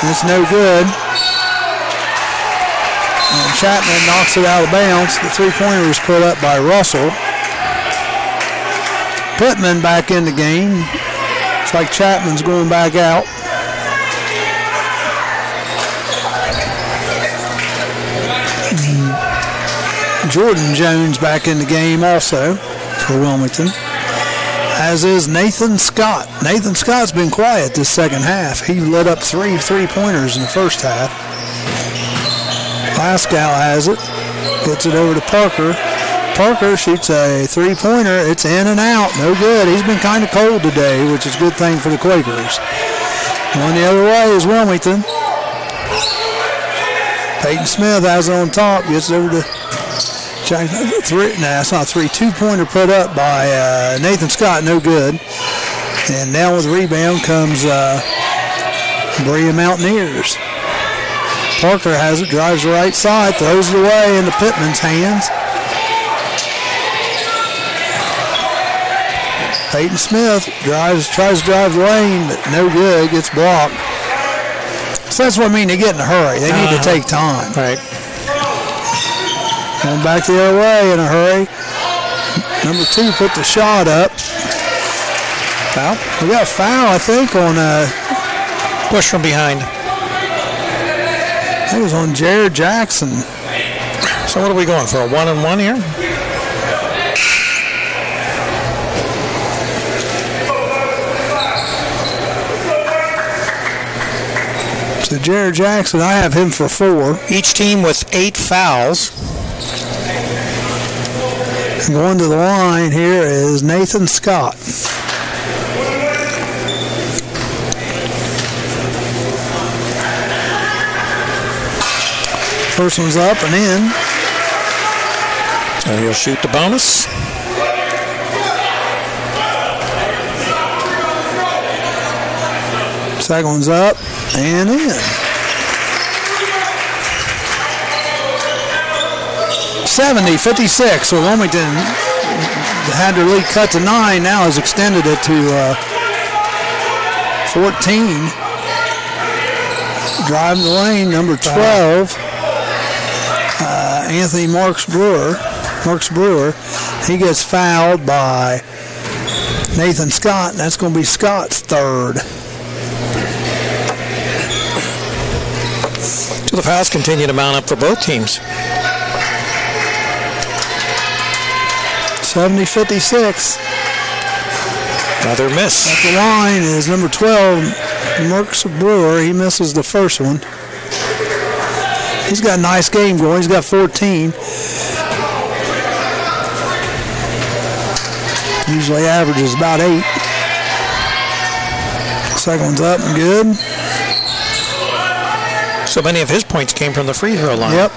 And it's no good. And Chapman knocks it out of bounds. The three-pointer was put up by Russell. Pittman back in the game. It's like Chapman's going back out. Jordan Jones back in the game also for Wilmington, as is Nathan Scott. Nathan Scott's been quiet this second half. He lit up three three-pointers in the first half. Pascal has it, gets it over to Parker. Parker shoots a three-pointer. It's in and out, no good. He's been kind of cold today, which is a good thing for the Quakers. Going the other way is Wilmington. Peyton Smith has it on top, gets it over to it's not three. Two-pointer put up by Nathan Scott, no good. And down with the rebound comes Berea Mountaineers. Parker has it, drives the right side, throws it away into Pittman's hands. Peyton Smith tries to drive the lane, but no good, gets blocked. So that's what I mean, they get in a hurry. They need to take time.
Right.
Going back the other way in a hurry. Number 2 put the shot up.
Foul?
We got a foul, I think, on
push from behind.
It was on Jared Jackson.
So what are we going for, a 1-on-1 here?
So Jared Jackson, I have him for 4.
Each team with 8 fouls.
Going to the line here is Nathan Scott. First one's up and in.
And he'll shoot the bonus.
Second one's up and in. 70-56. So Wilmington had their lead cut to 9. Now has extended it to 14. Driving the lane, number 12, Anthony Marks Brewer. He gets fouled by Nathan Scott, and that's going to be Scott's 3rd.
So the fouls continue to mount up for both teams.
70-56.
Another miss.
At the line is number 12, Merckx Brewer. He misses the first one. He's got a nice game going. He's got 14. Usually averages about 8. Second one's up and good.
So many of his points came from the free throw line.
Yep.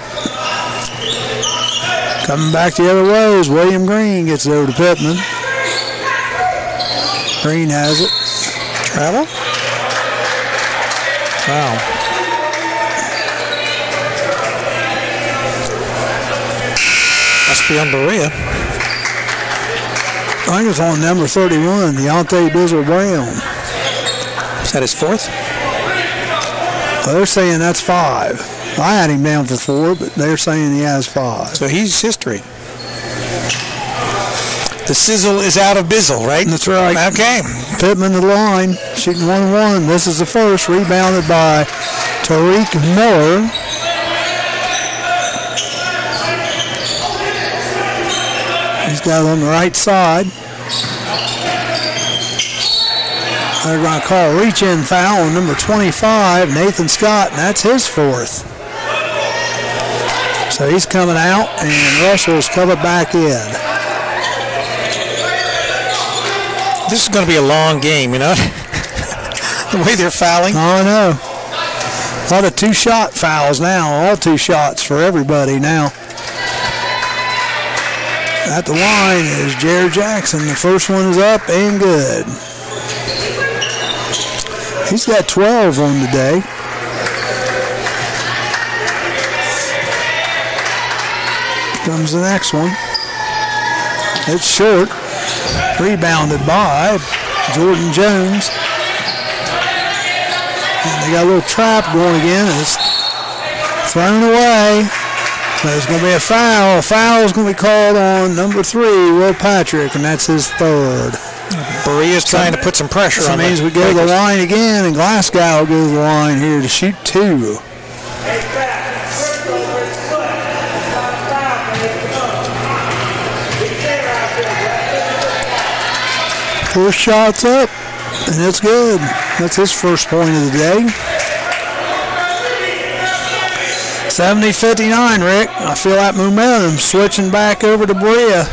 Coming back the other way is William Green. Gets it over to Pittman. Green has it.
Travel? Wow. Must be on Berea.
I think it's on number 31, Deontay Bizzle-Brown.
Is that his fourth?
Well, they're saying that's 5. I had him down for 4, but they're saying he has 5.
So he's history. The sizzle is out of Bizzle, right?
That's right.
Okay.
Pittman to the line, shooting 1-1. This is the first, rebounded by Tariq Miller. He's got it on the right side. They're going to call a reach-in foul on number 25, Nathan Scott, and that's his 4th. So he's coming out, and Russell's coming back in.
This is going to be a long game, you know? The way they're fouling.
Oh, I know. A lot of 2-shot fouls now, all 2 shots for everybody now. At the line is Jared Jackson. The first one is up and good. He's got 12 on the day. Comes the next one. It's short. Rebounded by Jordan Jones. And they got a little trap going again. It's thrown away. There's going to be a foul. A foul is going to be called on number 3, Will Patrick, and that's his 3rd.
Berea's trying to put some pressure on.
That means we go to the line again, and Glasgow will go to the line here to shoot 2. First shot's up, and it's good. That's his first point of the day. 70-59, Rick. I feel that momentum switching back over to Berea.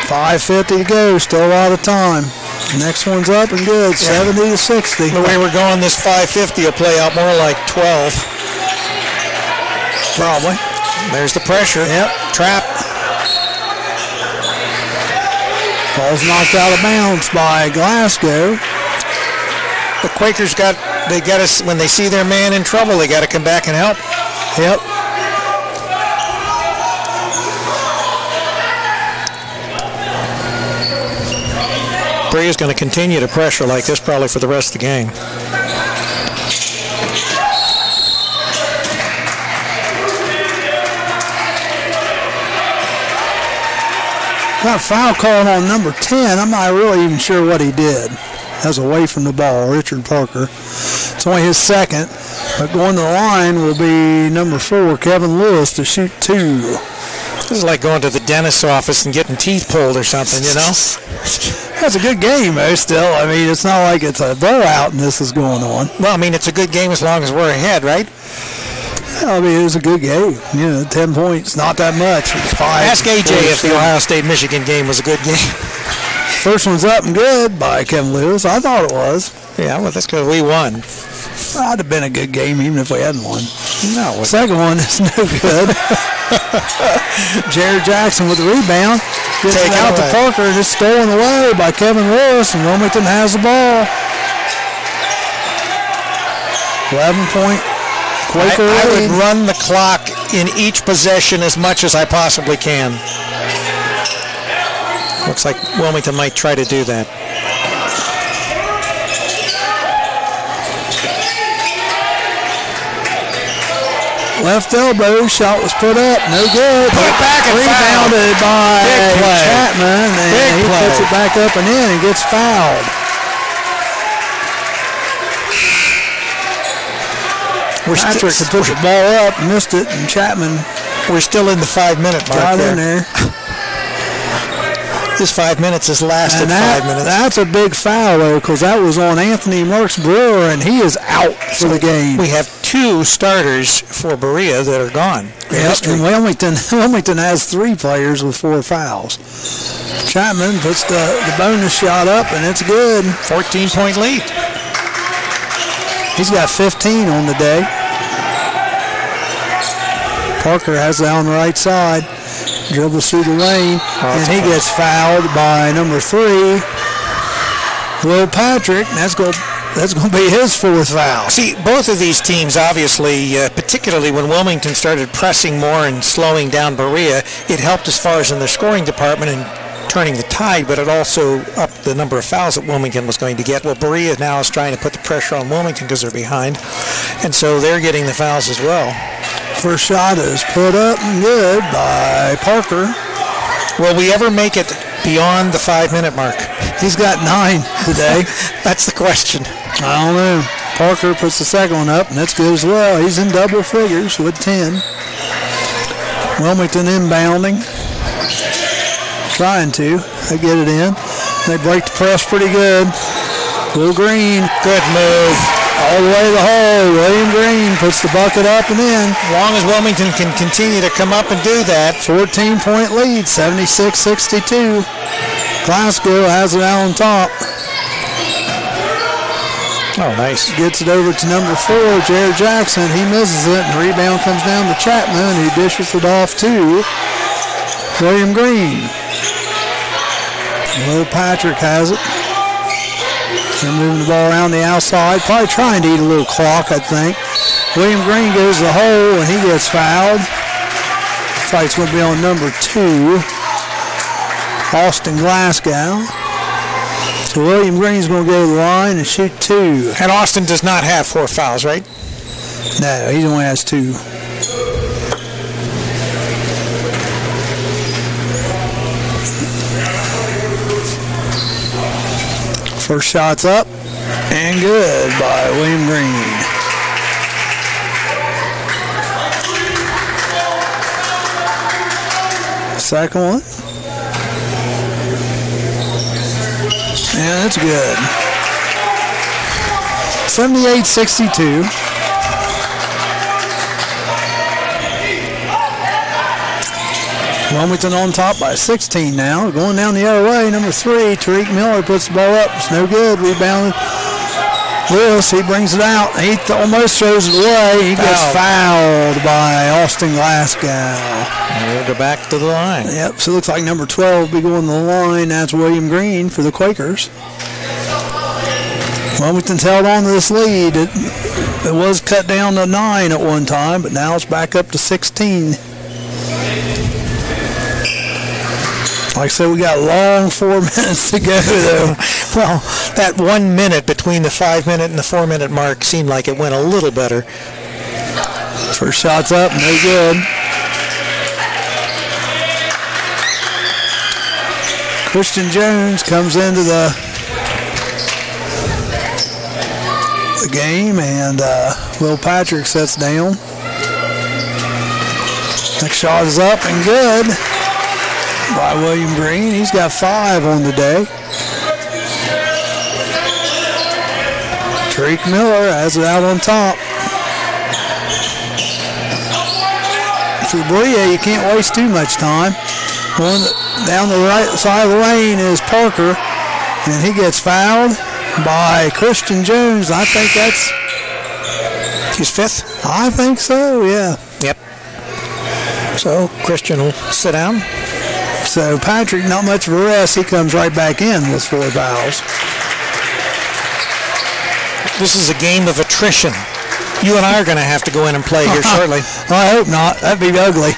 5:50 to go, still a lot of time. Next one's up and good, 70-60.
The way we're going, this 5:50 will play out more like 12.
Probably.
There's the pressure.
Yep.
Trap.
Ball's knocked out of bounds by Glasgow.
The Quakers got us when they see their man in trouble, they got to come back and help.
Yep.
Berea's going to continue to pressure like this probably for the rest of the game.
Got a foul called on number 10. I'm not really even sure what he did. That's away from the ball, Richard Parker. It's only his 2nd. But going to the line will be number 4, Kevin Lewis, to shoot 2.
This is like going to the dentist's office and getting teeth pulled or something, you know?
That's a good game, though, still. I mean, it's not like it's a blowout and this is going on.
Well, I mean, it's a good game as long as we're ahead, right?
I mean, it was a good game. 10 points, not that much. It was 5.
Ask AJ if the Ohio State-Michigan game was a good game.
First one's up and good by Kevin Lewis. I thought it was.
Yeah, well, that's because we won.
That'd have been a good game even if we hadn't won.
No.
The second one is no good. Jared Jackson with the rebound. Gets it out to Parker. Just stolen away by Kevin Lewis, and Wilmington has the ball. 11-point Quaker
I would run the clock in each possession as much as I possibly can. Looks like Wilmington might try to do that.
Left elbow shot was put up, no good.
Put it back and
rebounded by Chapman, and he puts it back up and in and gets fouled. Patrick had put the ball up, missed it, and Chapman.
We're still in the 5-minute mark.
Got in there.
This 5 minutes has lasted 5 minutes.
That's a big foul, though, because that was on Anthony Marks Brewer, and he is out for the game.
We have 2 starters for Berea that are gone.
Yep, and Wilmington has 3 players with 4 fouls. Chapman puts the bonus shot up, and it's good.
14-point lead.
He's got 15 on the day. Parker has it on the right side. Dribbles through the lane, and he gets fouled by number 3, Will Patrick. That's going to be his 4th foul.
See, both of these teams, obviously, particularly when Wilmington started pressing more and slowing down Berea, it helped as far as in their scoring department and turning the tide, but it also upped the number of fouls that Wilmington was going to get. Well, Berea now is trying to put the pressure on Wilmington because they're behind, and so they're getting the fouls as well.
First shot is put up and good by Parker.
Will we ever make it beyond the 5-minute mark?
He's got 9 today.
That's the question.
I don't know. Parker puts the second one up, and that's good as well. He's in double figures with 10. Wilmington inbounding. Trying to. They get it in. They break the press pretty good. Will Green.
Good move.
All the way to the hole. William Green puts the bucket up and in.
As long as Wilmington can continue to come up and do that.
14-point lead, 76-62. Glasgow has it out on top.
Oh, nice.
Gets it over to number 4, Jared Jackson. He misses it, and the rebound comes down to Chapman, who dishes it off to William Green. Will Patrick has it. They're moving the ball around the outside, probably trying to eat a little clock, I think. William Green goes to the hole, and he gets fouled. Looks like it's going to be on number 2, Austin Glasgow. So William Green's going to go to the line and shoot 2.
And Austin does not have 4 fouls, right?
No, he only has 2. First shot's up and good by William Green. Second one. And it's good. 78-62. Wilmington on top by 16 now. Going down the other way, number 3, Tariq Miller puts the ball up. It's no good. Rebounded. Lewis, he brings it out. He almost throws it away. He gets fouled by Austin Glasgow.
And we'll go back to the line.
Yep, so it looks like number 12 will be going to the line. That's William Green for the Quakers. Wilmington's held on to this lead. It was cut down to 9 at one time, but now it's back up to 16. Like I said, we got a long 4 minutes to go, though.
Well, that 1 minute between the 5-minute and the 4-minute mark seemed like it went a little better.
First shot's up, no good. Christian Jones comes into the game, and Will Patrick sets down. Next shot is up and good by William Green. He's got 5 on the day. Tariq Miller has it out on top. For Berea, you can't waste too much time. Going down the right side of the lane is Parker, and he gets fouled by Christian Jones. I think that's
his 5th.
I think so, yeah.
Yep. So Christian will sit down.
So Patrick, not much of a rest. He comes right back in with 4 fouls.
This is a game of attrition. You and I are going to have to go in and play here shortly.
I hope not. That'd be ugly.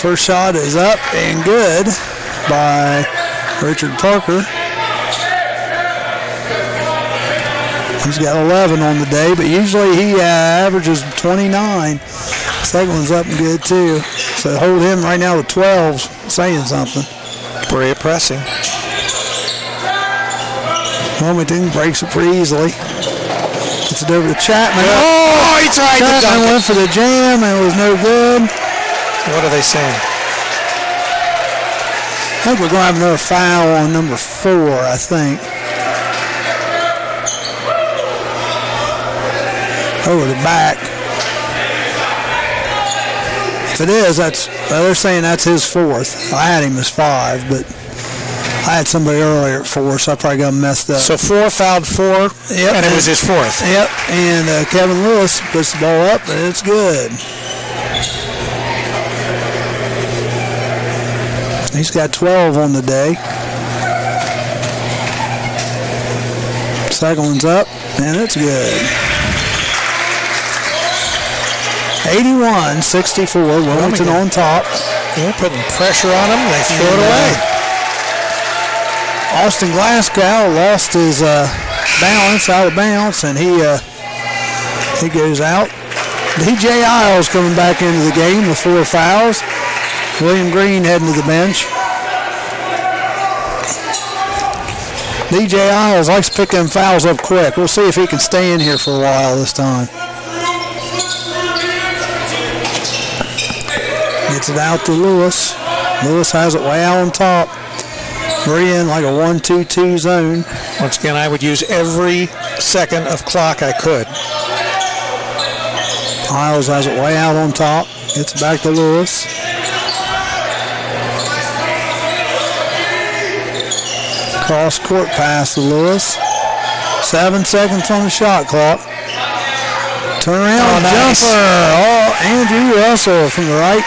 First shot is up and good by Richard Parker. He's got 11 on the day, but usually he averages 29. Second one's up and good too. So hold him right now to 12, saying something.
Berea pressing.
Wilmington breaks it pretty easily. Gets it over to Chapman.
Oh, he tried to dunk it.
Chapman went for the jam and it was no good.
What are they saying?
I think we're going to have another foul on number 4, I think. Over the back. If it is, they're saying that's his 4th. I had him as 5, but I had somebody earlier at 4, so I probably got him messed up.
So 4 fouled 4, yep, and it was his 4th.
Yep, and Kevin Lewis puts the ball up, and it's good. He's got 12 on the day. Second one's up, and it's good. 81-64, Wilmington on top.
They're putting pressure on them. They throw it away.
Austin Glasgow lost his balance, out of bounds, and he goes out. DJ Isles coming back into the game with 4 fouls. William Green heading to the bench. DJ Isles likes to pick them fouls up quick. We'll see if he can stay in here for a while this time. Gets it out to Lewis. Lewis has it way out on top. We're in like a 1-2-2 zone.
Once again, I would use every second of clock I could.
Isles has it way out on top. Gets it back to Lewis. Cross court pass to Lewis. 7 seconds on the shot clock. Turn around
nice.
Jumper. Oh, Andrew Russell from the right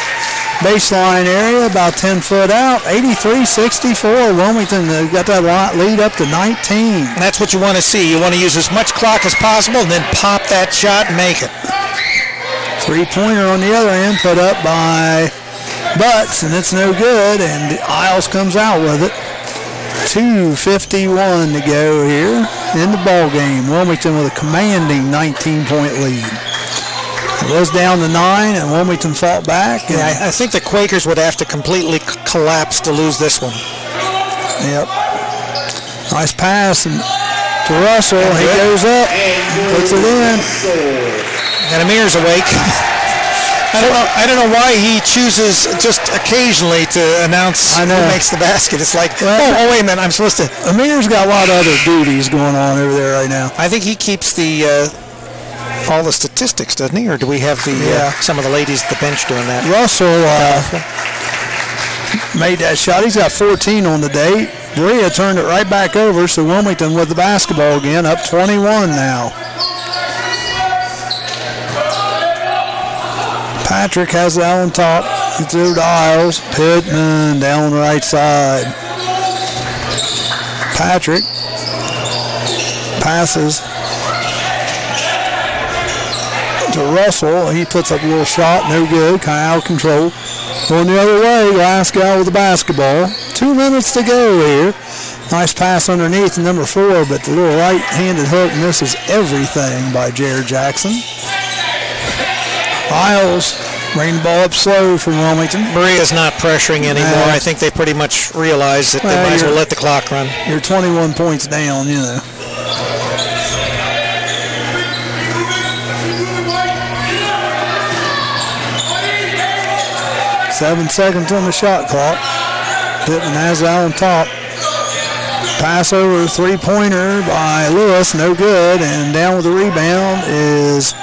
baseline area, about 10 foot out. 83-64. Wilmington got that lead up to 19.
And that's what you want to see. You want to use as much clock as possible and then pop that shot and make it.
3-pointer on the other end put up by Butts, and it's no good, and Isles comes out with it. 2:51 to go here in the ball game. Wilmington with a commanding 19-point lead. It was down to 9, and Wilmington fought back.
Yeah, I think the Quakers would have to completely collapse to lose this one.
Yep. Nice pass and to Russell. He goes up, puts it in.
And Amir's awake. I don't know why he chooses just occasionally to announce who makes the basket. It's like, oh, wait a minute, I'm supposed to.
Amir's got a lot of other duties going on over there right now.
I think he keeps the all the statistics, doesn't he? Or do we have the some of the ladies at the bench doing that?
Russell made that shot. He's got 14 on the day. Berea turned it right back over, so Wilmington with the basketball again, up 21 now. Patrick has it out on top. It's over to Isles. Pittman down on the right side. Patrick passes to Russell. He puts up a little shot. No good. Kind of out of control. Going the other way. Last guy with the basketball. 2 minutes to go here. Nice pass underneath number 4, but the little right-handed hook misses everything by Jared Jackson. Isles bringing the ball up slow from Wilmington.
Berea's not pressuring anymore. I think they pretty much realize that they might as well let the clock run.
You're 21 points down, you know. Seven seconds on the shot clock. Pittman has it out on top. Pass over, 3-pointer by Lewis, no good, and down with the rebound is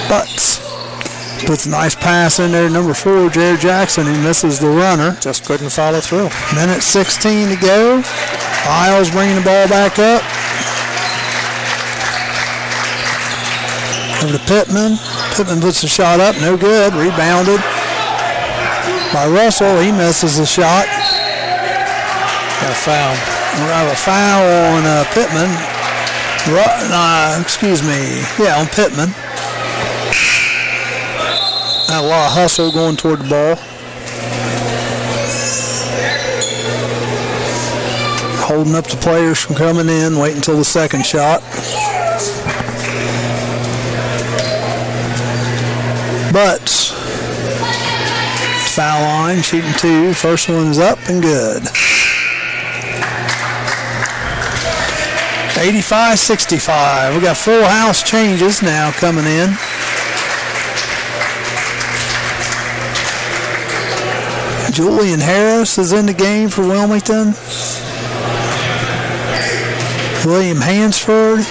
Butts. Puts a nice pass in there, number 4, Jared Jackson. He misses the runner.
Just couldn't follow through.
Minute 16 to go. Isles bringing the ball back up. Over to Pittman. Pittman puts the shot up, no good. Rebounded by Russell. He misses the shot.
Got a foul.
We'll have a foul on Pittman. On Pittman. Had a lot of hustle going toward the ball. Holding up the players from coming in, waiting until the second shot. Butts. Foul line, shooting 2. First one's up and good. 85-65. We got full house changes now coming in. Julian Harris is in the game for Wilmington. William Hansford.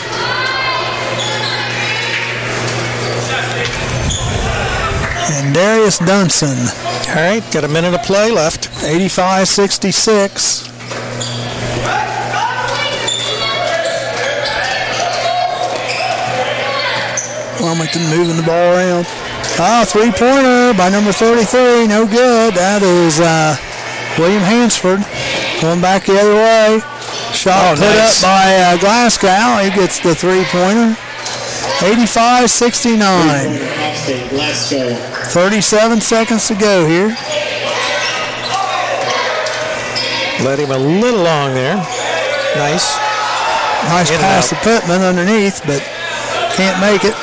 And Darius Dunson.
All right, got a minute of play left.
85-66. Wilmington moving the ball around. Three-pointer by number 33. No good. That is William Hansford going back the other way. Shot put up by Glasgow. He gets the three-pointer. 85-69. 37 seconds to go here.
Let him a little long there. Nice.
Nice pass to Pittman underneath, but can't make it.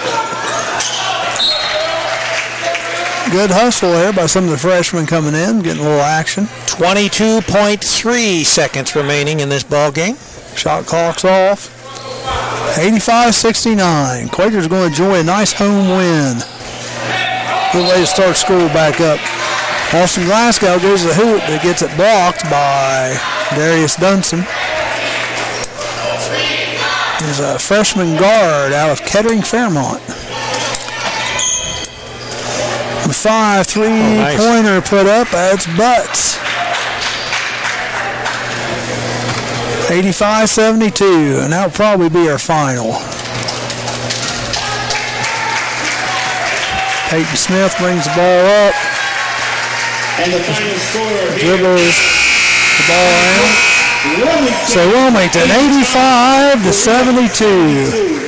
Good hustle there by some of the freshmen coming in, getting a little action.
22.3 seconds remaining in this ball game.
Shot clock's off. 85-69. Quakers going to enjoy a nice home win. Good way to start school back up. Austin Glasgow goes to the hoop, but gets it blocked by Darius Dunson. He's a freshman guard out of Kettering Fairmont. The 5 3-pointer put up. That's Butts. 85-72, and that'll probably be our final. Peyton Smith brings the ball up.
And the final score
dribbles the ball out. So Wilmington 85-72.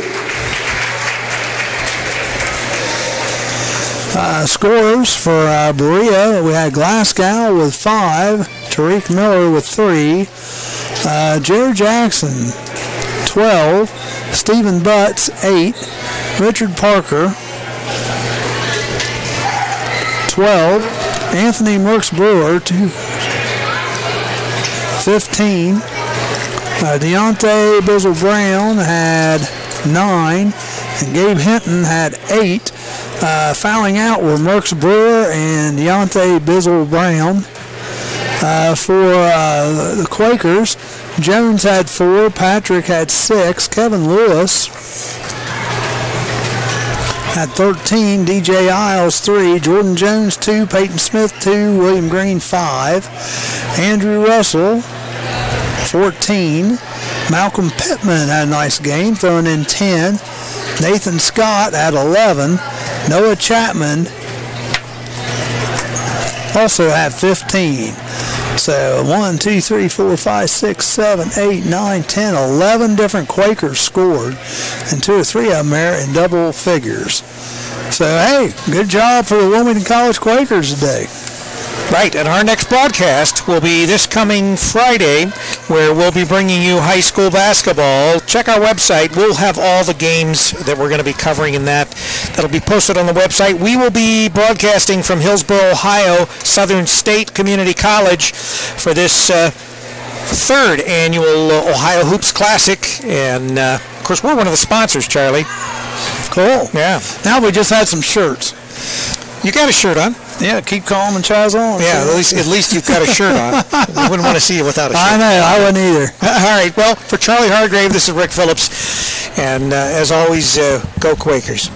Scorers for Berea, we had Glasgow with 5, Tariq Miller with 3, Jared Jackson 12, Stephen Butts 8, Richard Parker 12, Anthony Merks Brewer 15, Deontay Bizzle Brown had 9, and Gabe Hinton had 8. Fouling out were Merks Brewer and Deontay Bizzle Brown. For the Quakers, Jones had 4, Patrick had 6, Kevin Lewis had 13, DJ Isles 3, Jordan Jones 2, Peyton Smith 2, William Green 5, Andrew Russell 14, Malcolm Pittman had a nice game, throwing in 10, Nathan Scott had 11, Noah Chapman also had 15. So 1, 2, 3, 4, 5, 6, 7, 8, 9, 10, 11 different Quakers scored, and 2 or 3 of them are in double figures. So, hey, good job for the Wilmington College Quakers today.
Right, and our next broadcast will be this coming Friday, where we'll be bringing you high school basketball. Check our website. We'll have all the games that we're going to be covering in that. That'll be posted on the website. We will be broadcasting from Hillsboro, Ohio, Southern State Community College for this third annual Ohio Hoops Classic. And, of course, we're one of the sponsors, Charlie.
Cool.
Yeah.
Now we just had some shirts.
You got a shirt on.
Yeah, keep calm and Chaz on.
Yeah, at least you've got a shirt on. We wouldn't want to see you without a shirt.
I know, I wouldn't either.
All right, well, for Charlie Hargrave, this is Rick Phillips. And as always, go Quakers.